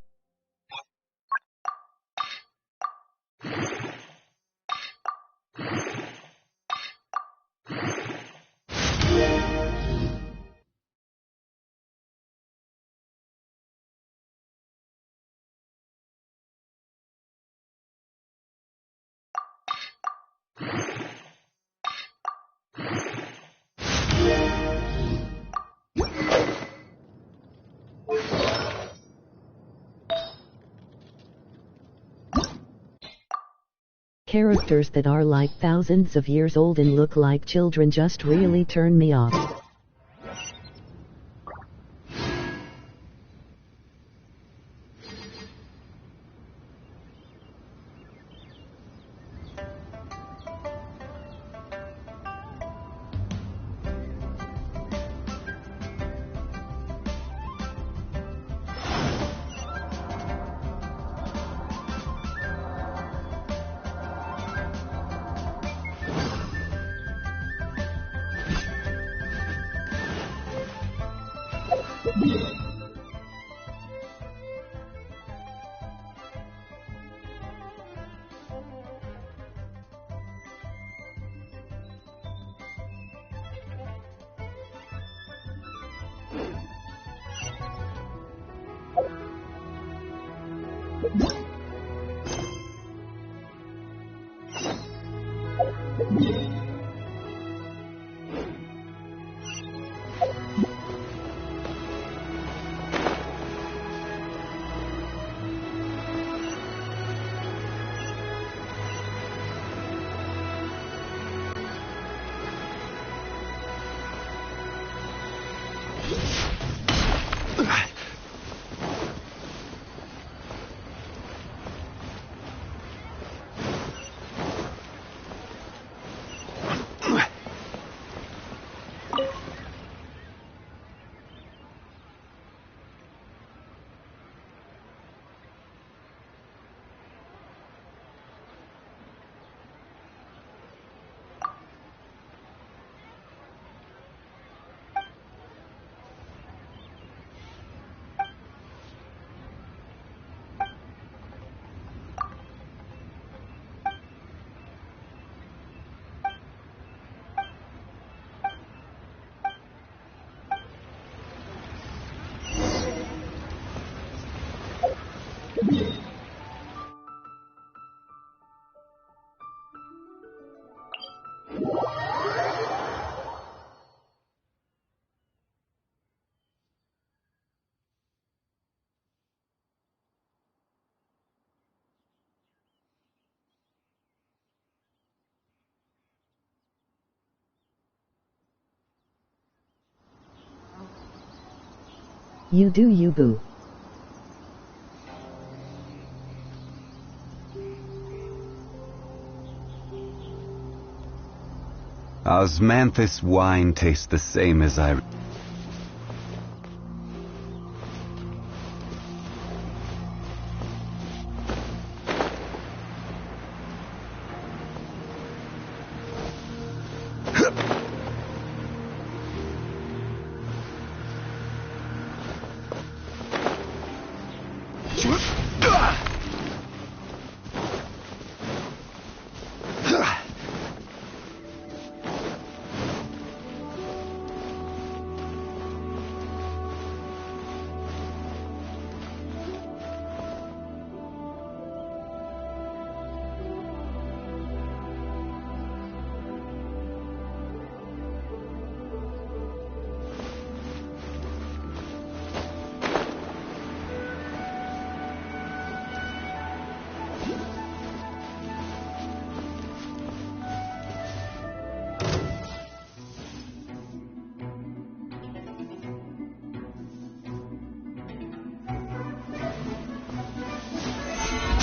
Characters that are like thousands of years old and look like children just really turn me off. You do you, boo. Osmanthus wine tastes the same as I...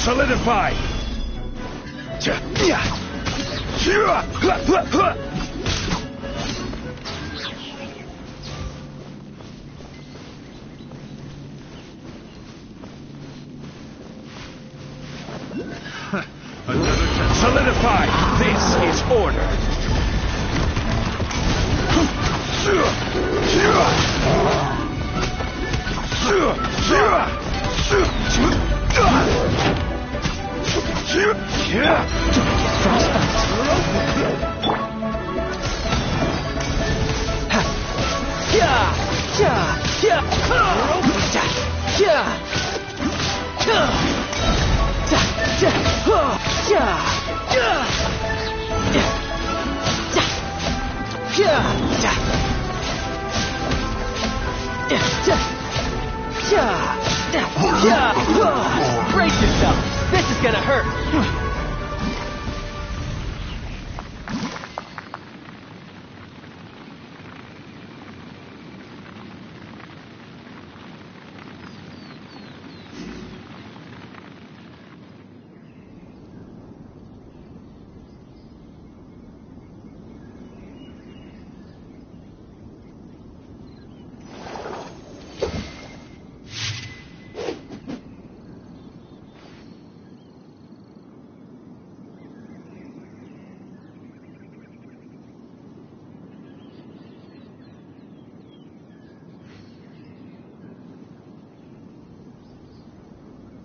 Solidify! Solidify! This is order! Brace yourself! This is gonna hurt!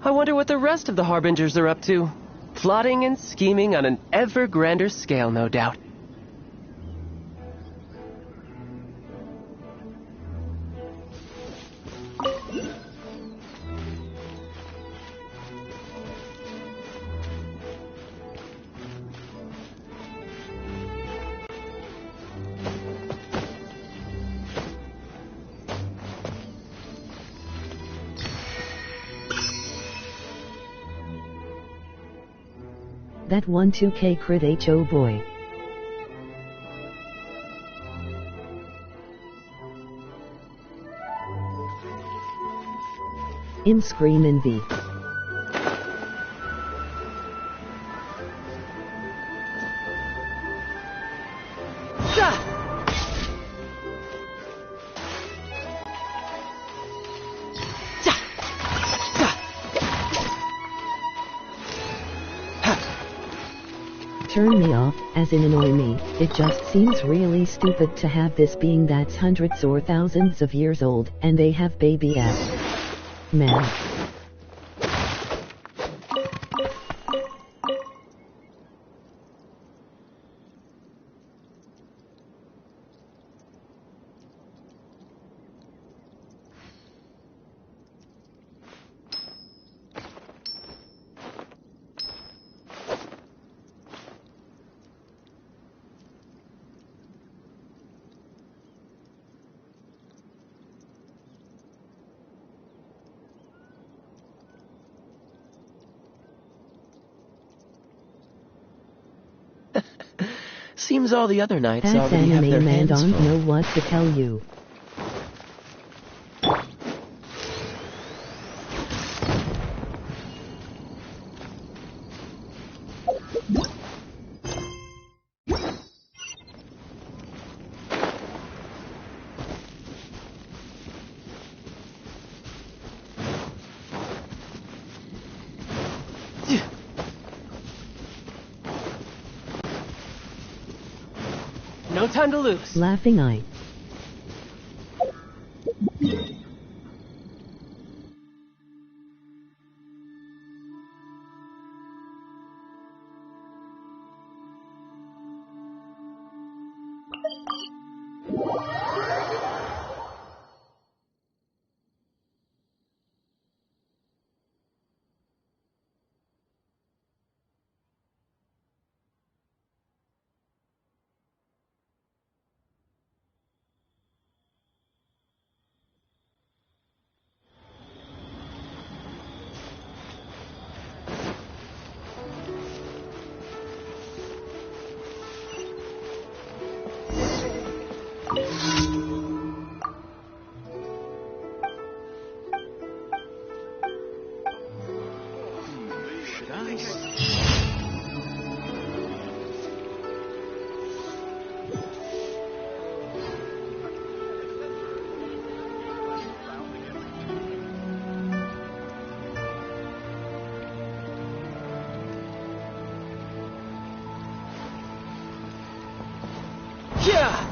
I wonder what the rest of the Harbingers are up to. Plotting and scheming on an ever grander scale, no doubt. That 1-2K crit H, oh boy. In Scream and V. Turn me off, as in annoy me. It just seems really stupid to have this being that's hundreds or thousands of years old, and they have baby ass. Man. Seems all the other knights Pass already have their anime man hands don't full. know what to tell you. No time to lose. Laughing eye. Yeah!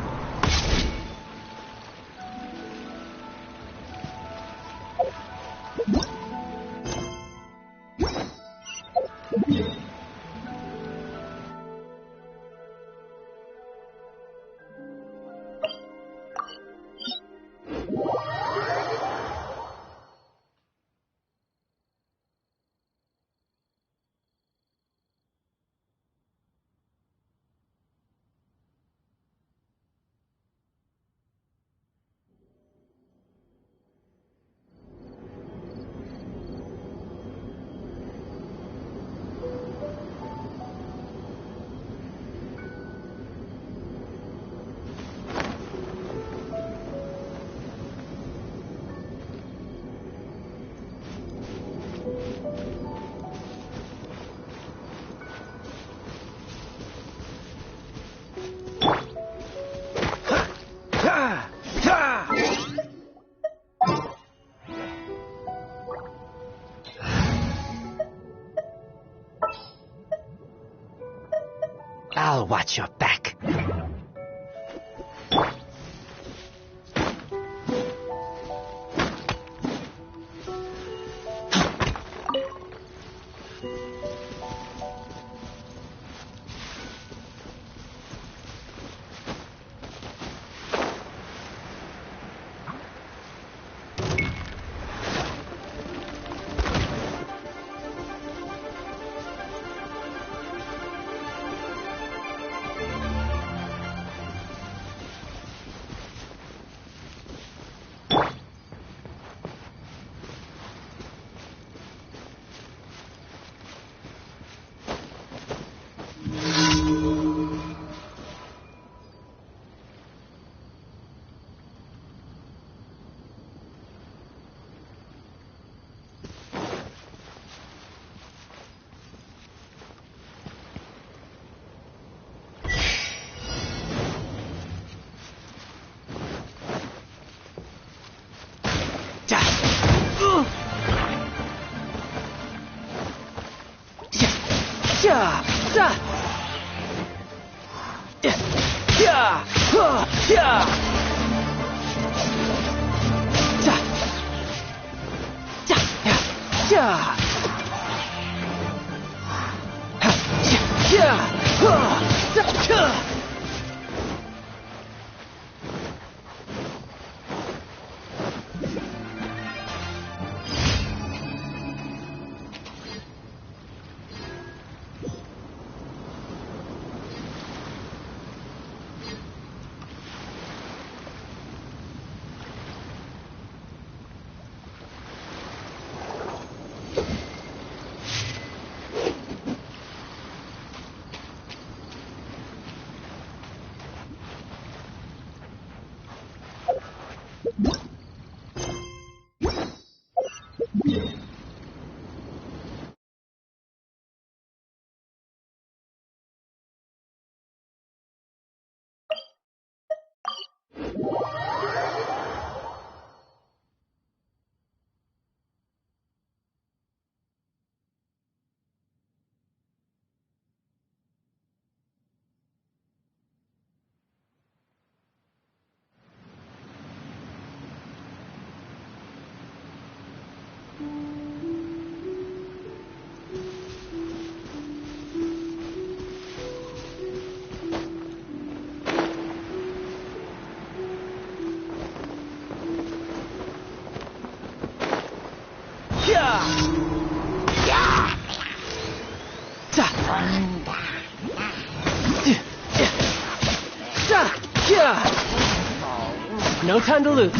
I'll watch your back. No time to lose.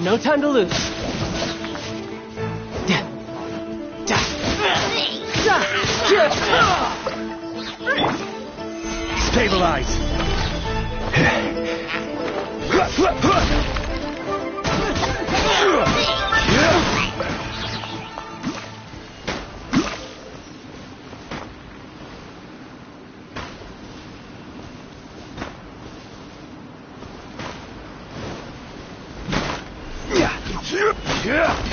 No time to lose. Stabilize. Yeah.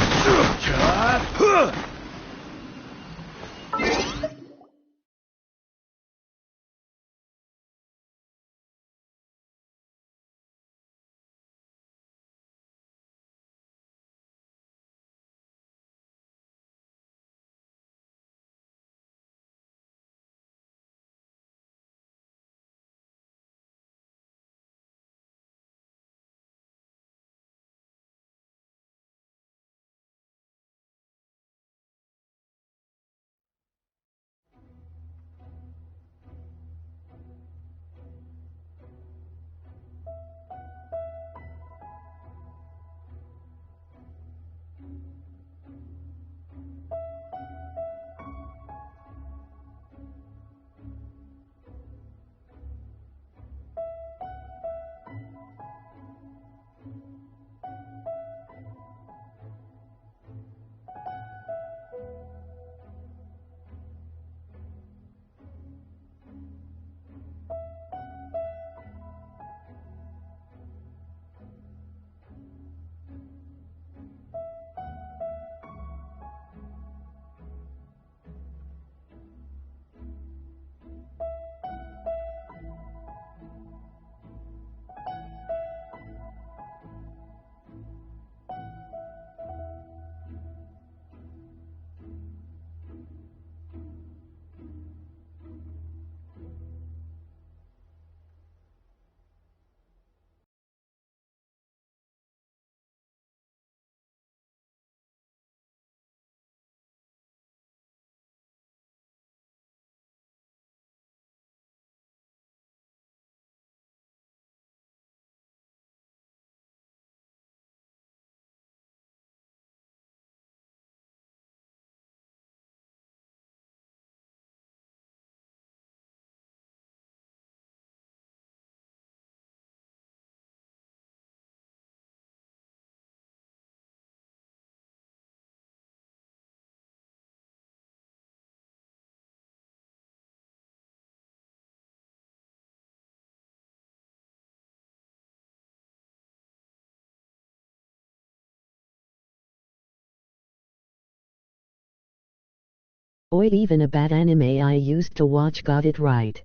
Oi, even a bad anime I used to watch got it right.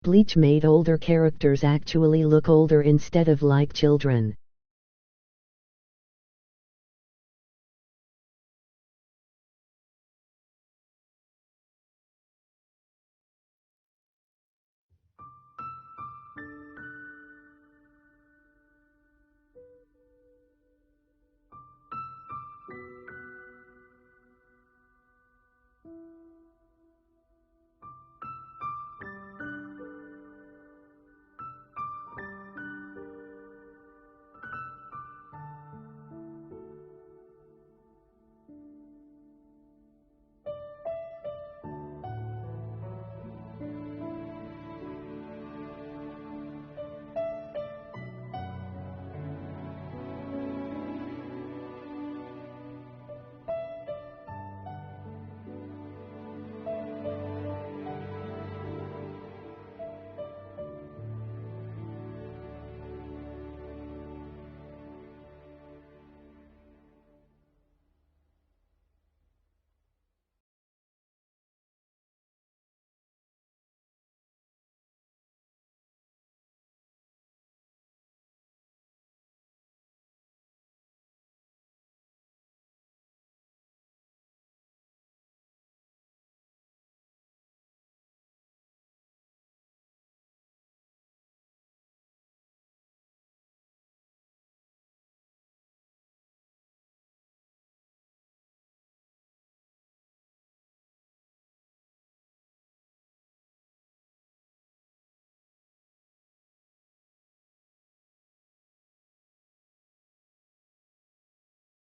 Bleach made older characters actually look older instead of like children.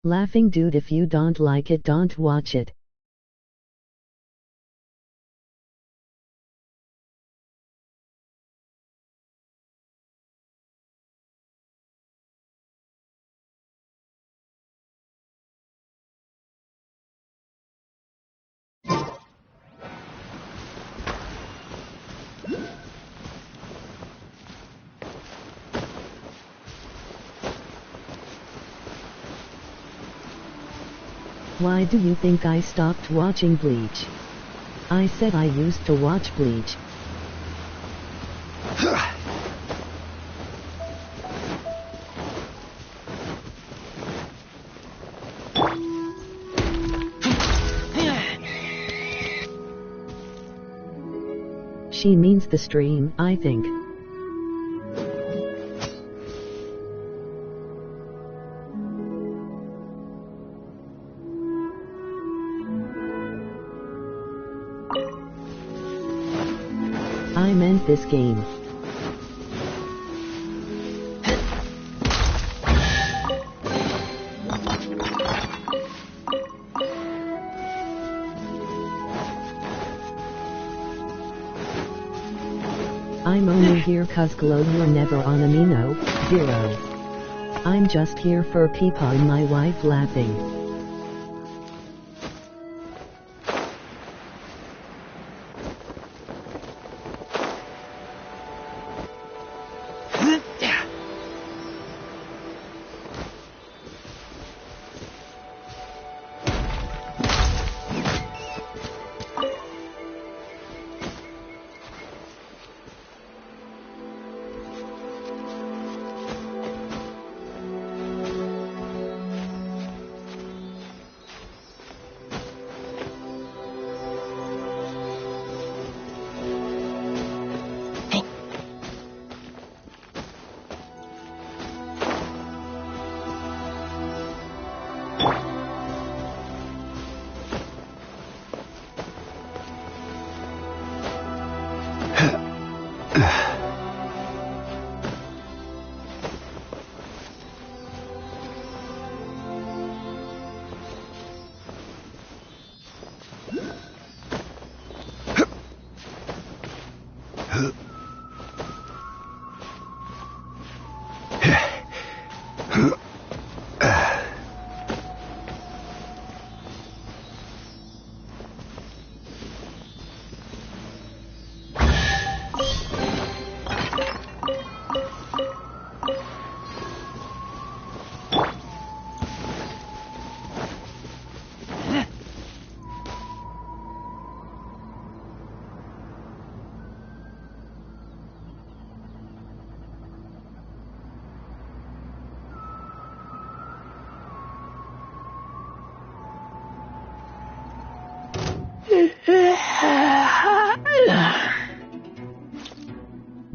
Laughing dude, if you don't like it, don't watch it. Why do you think I stopped watching Bleach? I said I used to watch Bleach. She means the stream, I think. I meant this game. I'm only here 'cause Glow, you're never on Amino, Zero. I'm just here for Peepa and my wife laughing.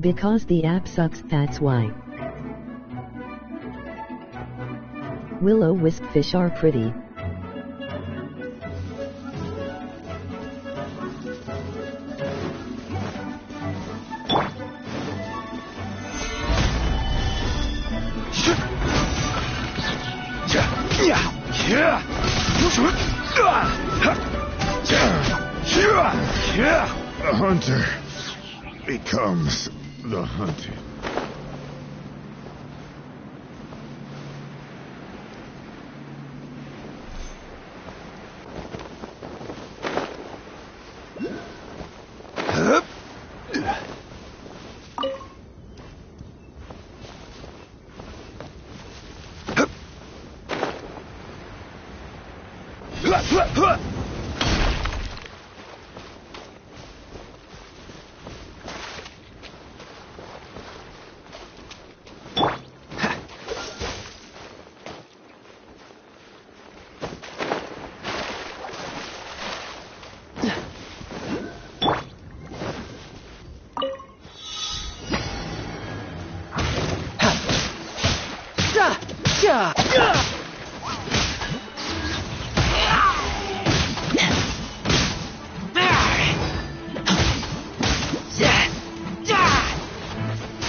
Because the app sucks, that's why. Will-o-wisp fish are pretty. The hunter becomes the hunted.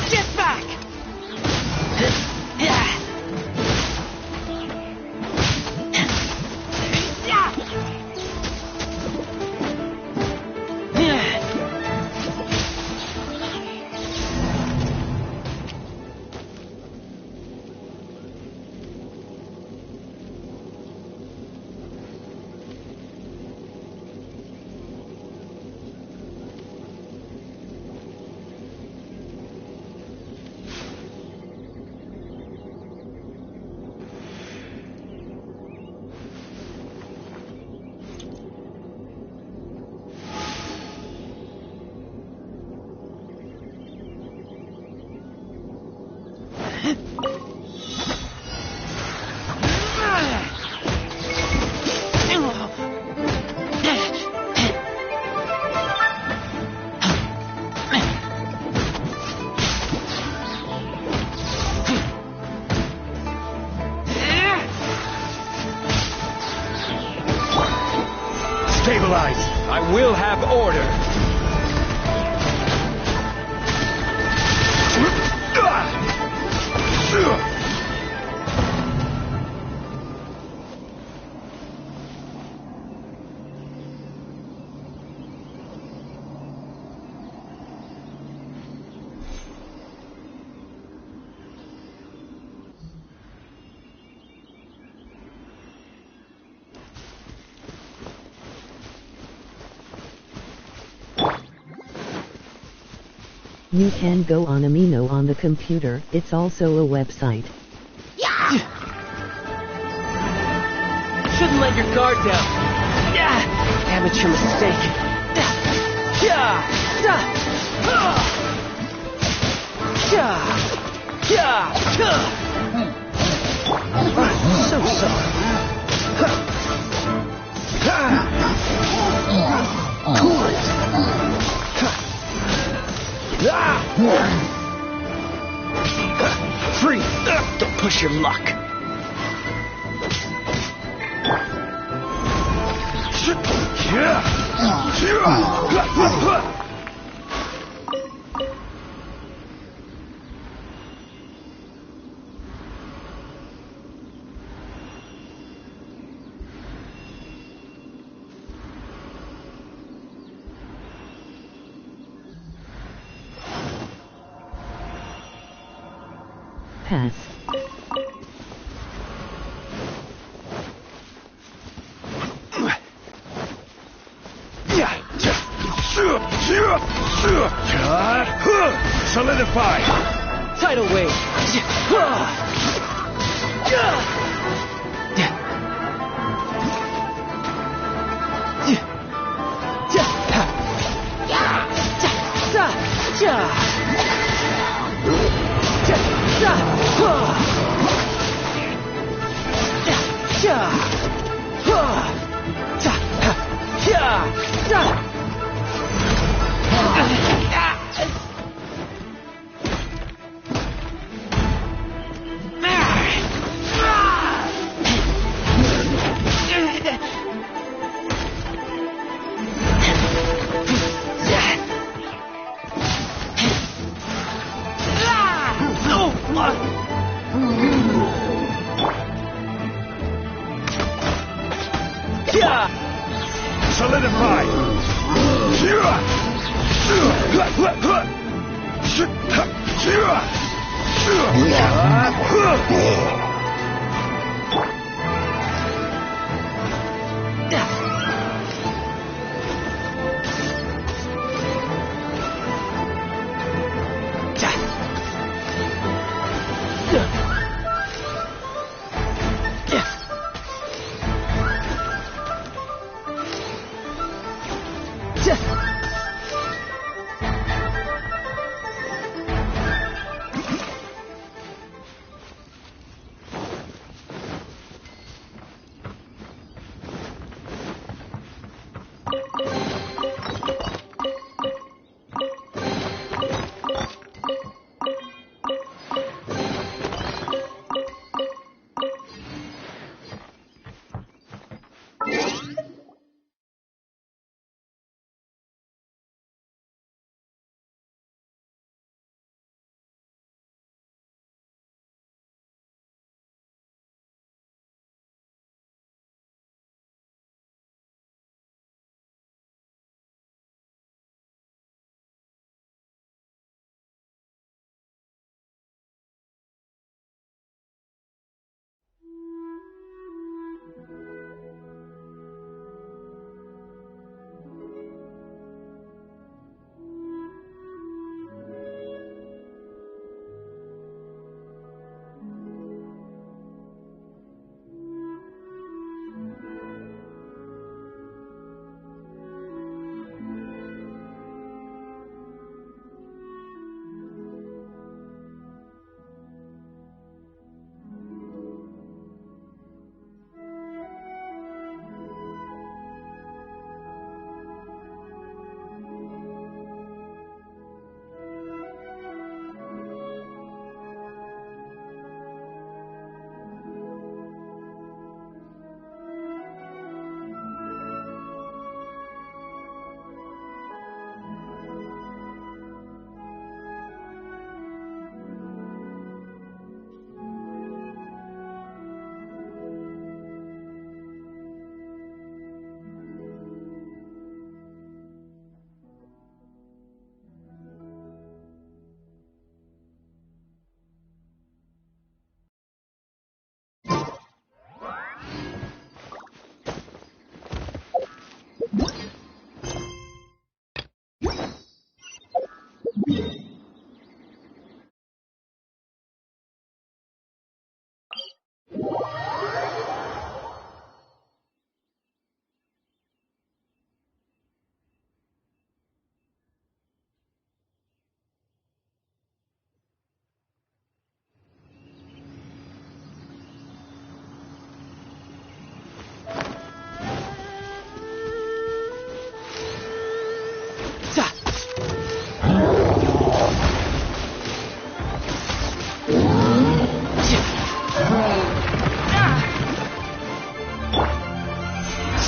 Get back! Stabilize! I will have order! You can go on Amino on the computer, it's also a website. Shouldn't let your guard down. Amateur mistake. So Free! Don't push your luck. Pass. Solidify! Tidal wave! Solidify!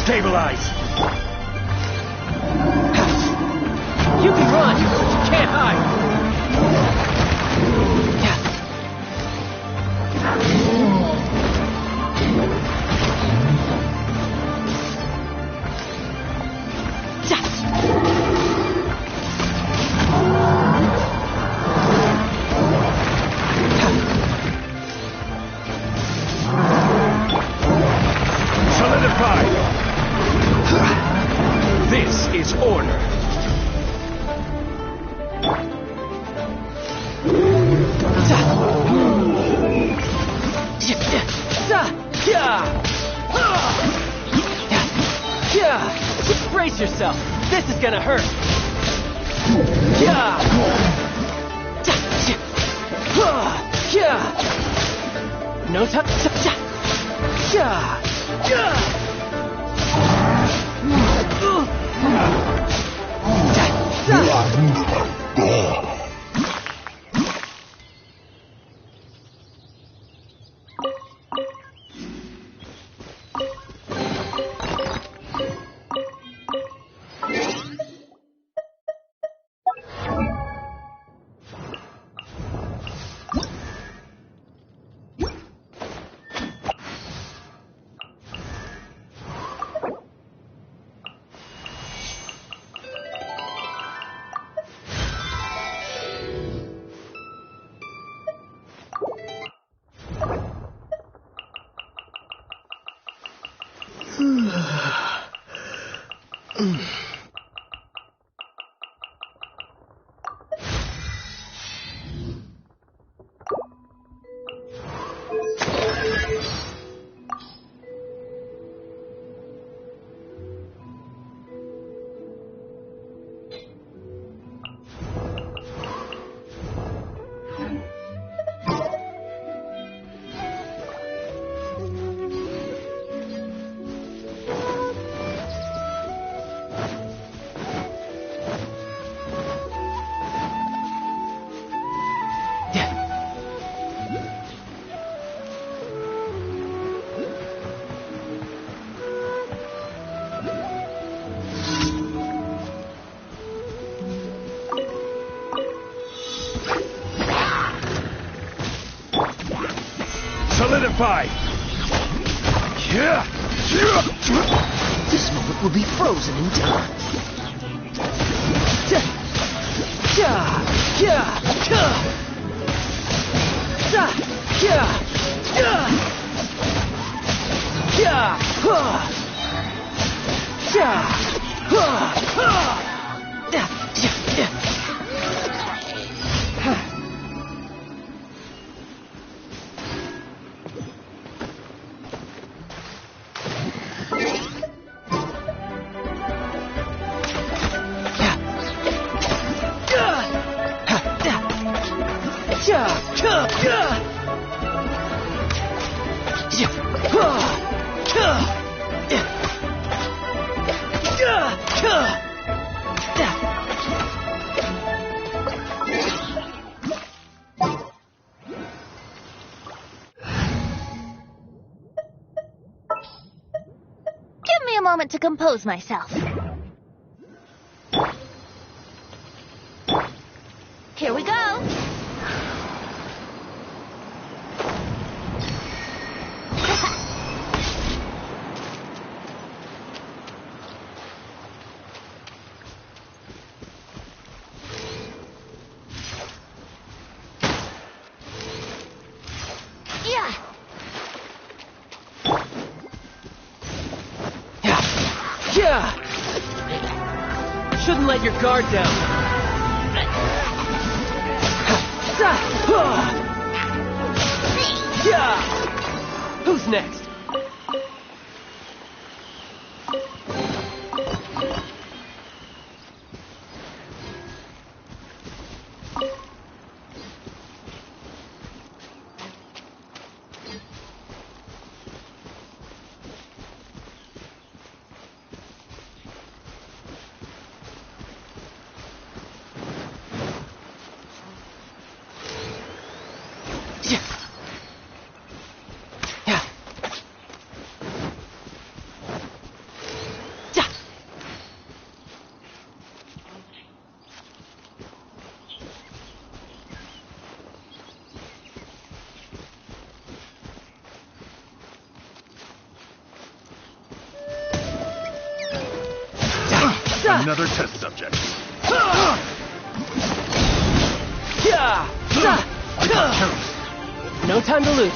Stabilize! You can run, but you can't hide! This is order. Brace yourself. This is gonna hurt. No time. Solidify! This moment will be frozen in time. Give me a moment to compose myself. Here we go. Shouldn't let your guard down. Who's next? Another test subject. No time to lose.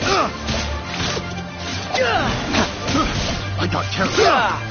I got carried.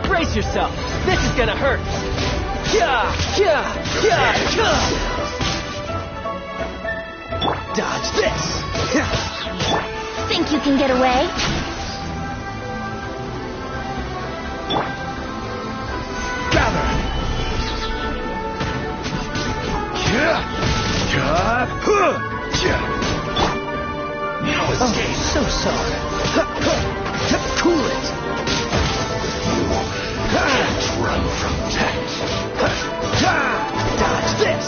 Brace yourself. This is gonna hurt. Dodge this. Think you can get away? No escape. Oh, so sorry. Cool it. Can't run from death. Dodge this.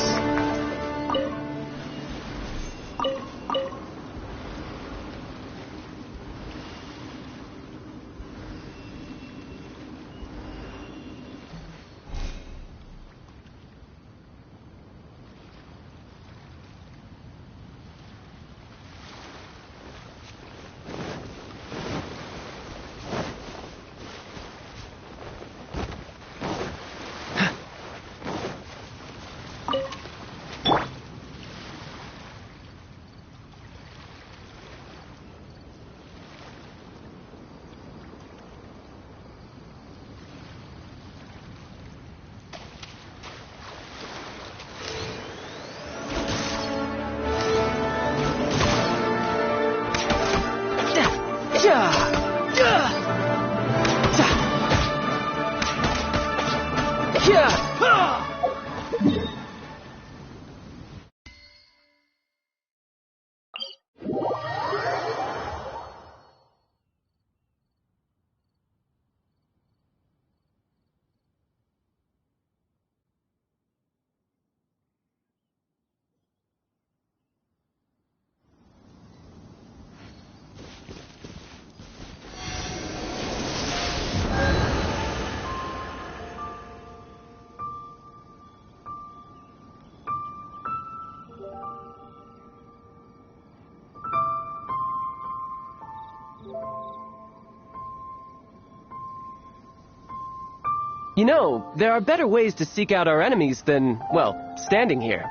You know, there are better ways to seek out our enemies than, well, standing here.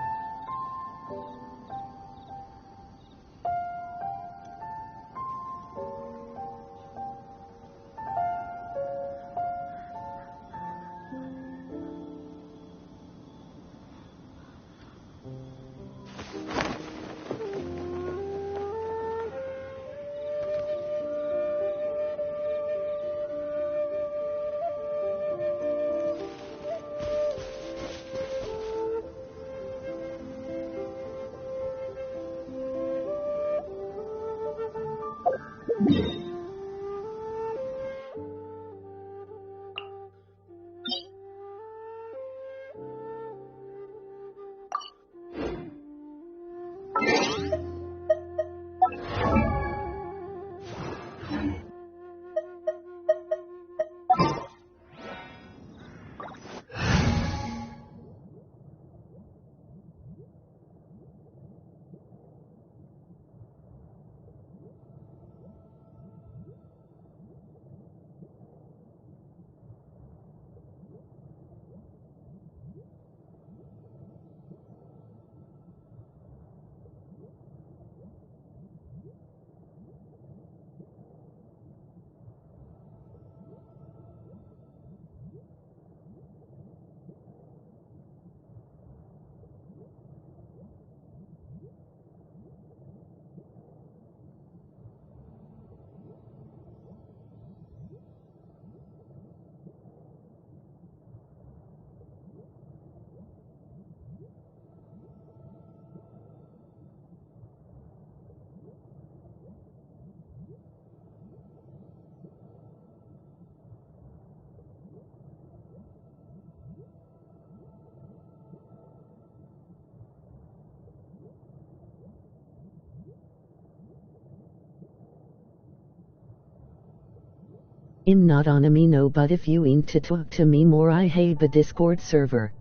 I'm not on a me no, but if you ain't to talk to me more, I hate the Discord server.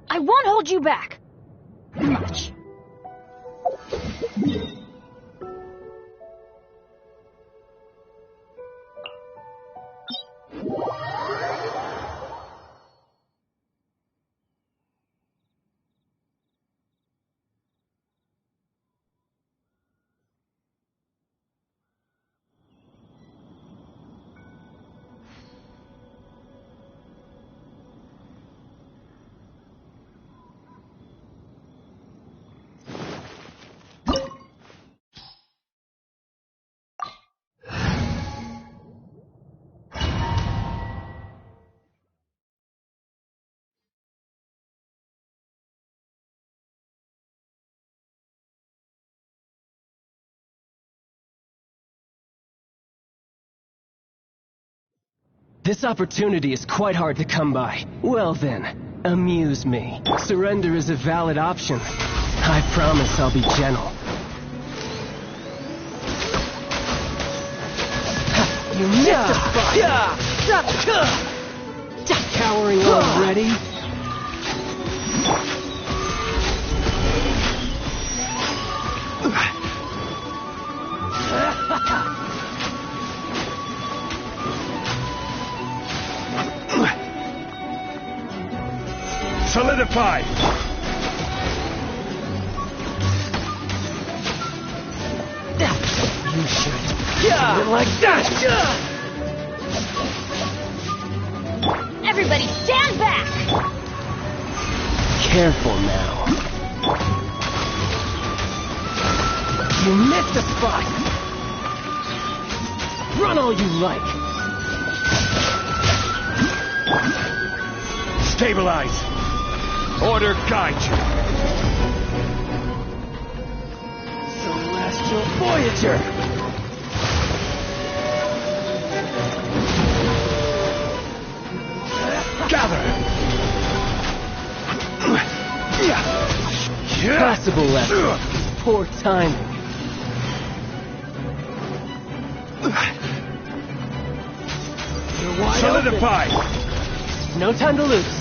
I won't hold you back! Much. This opportunity is quite hard to come by. Well then, amuse me. Surrender is a valid option. I promise I'll be gentle. You missed the spot! Cowering already? Solidify! You should do it like that! Everybody stand back! Careful now. You missed the spot! Run all you like! Stabilize! Order guide you! Celestial Voyager! Gather! Possible left. Poor timing. You're wide Solidify! open. No time to lose.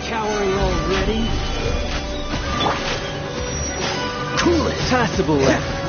Cowering already? Cool it. Possible left.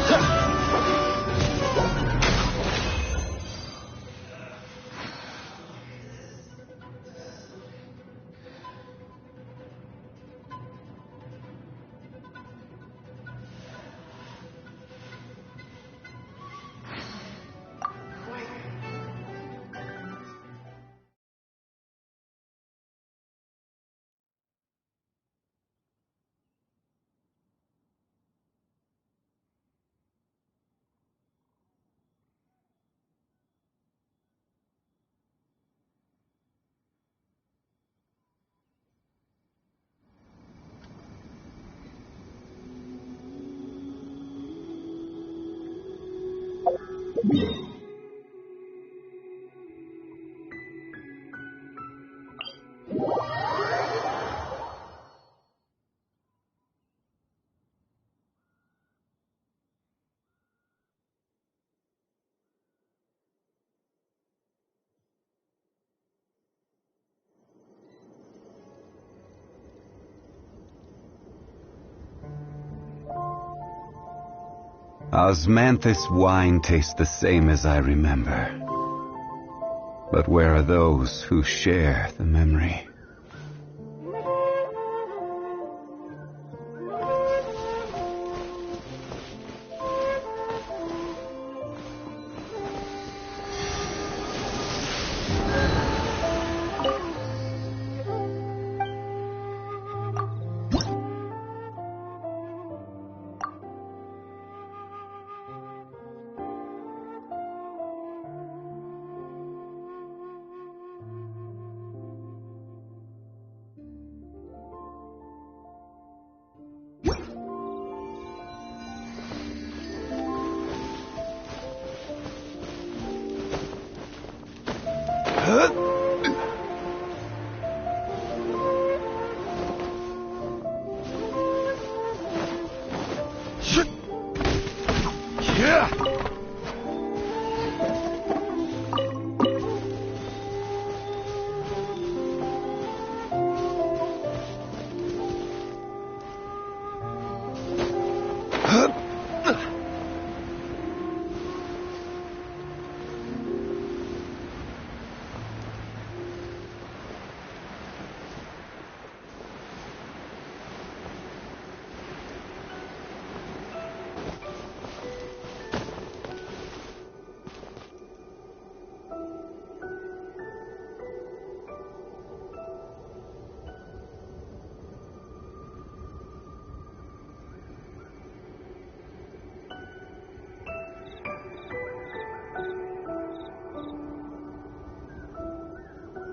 Osmanthus wine tastes the same as I remember. But where are those who share the memory?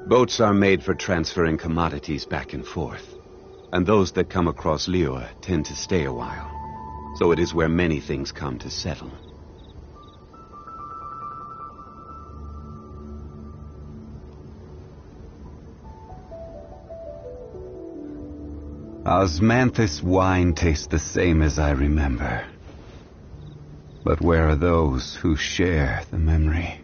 Boats are made for transferring commodities back and forth, and those that come across Liuwa tend to stay a while. So it is where many things come to settle. Osmanthus wine tastes the same as I remember. But where are those who share the memory?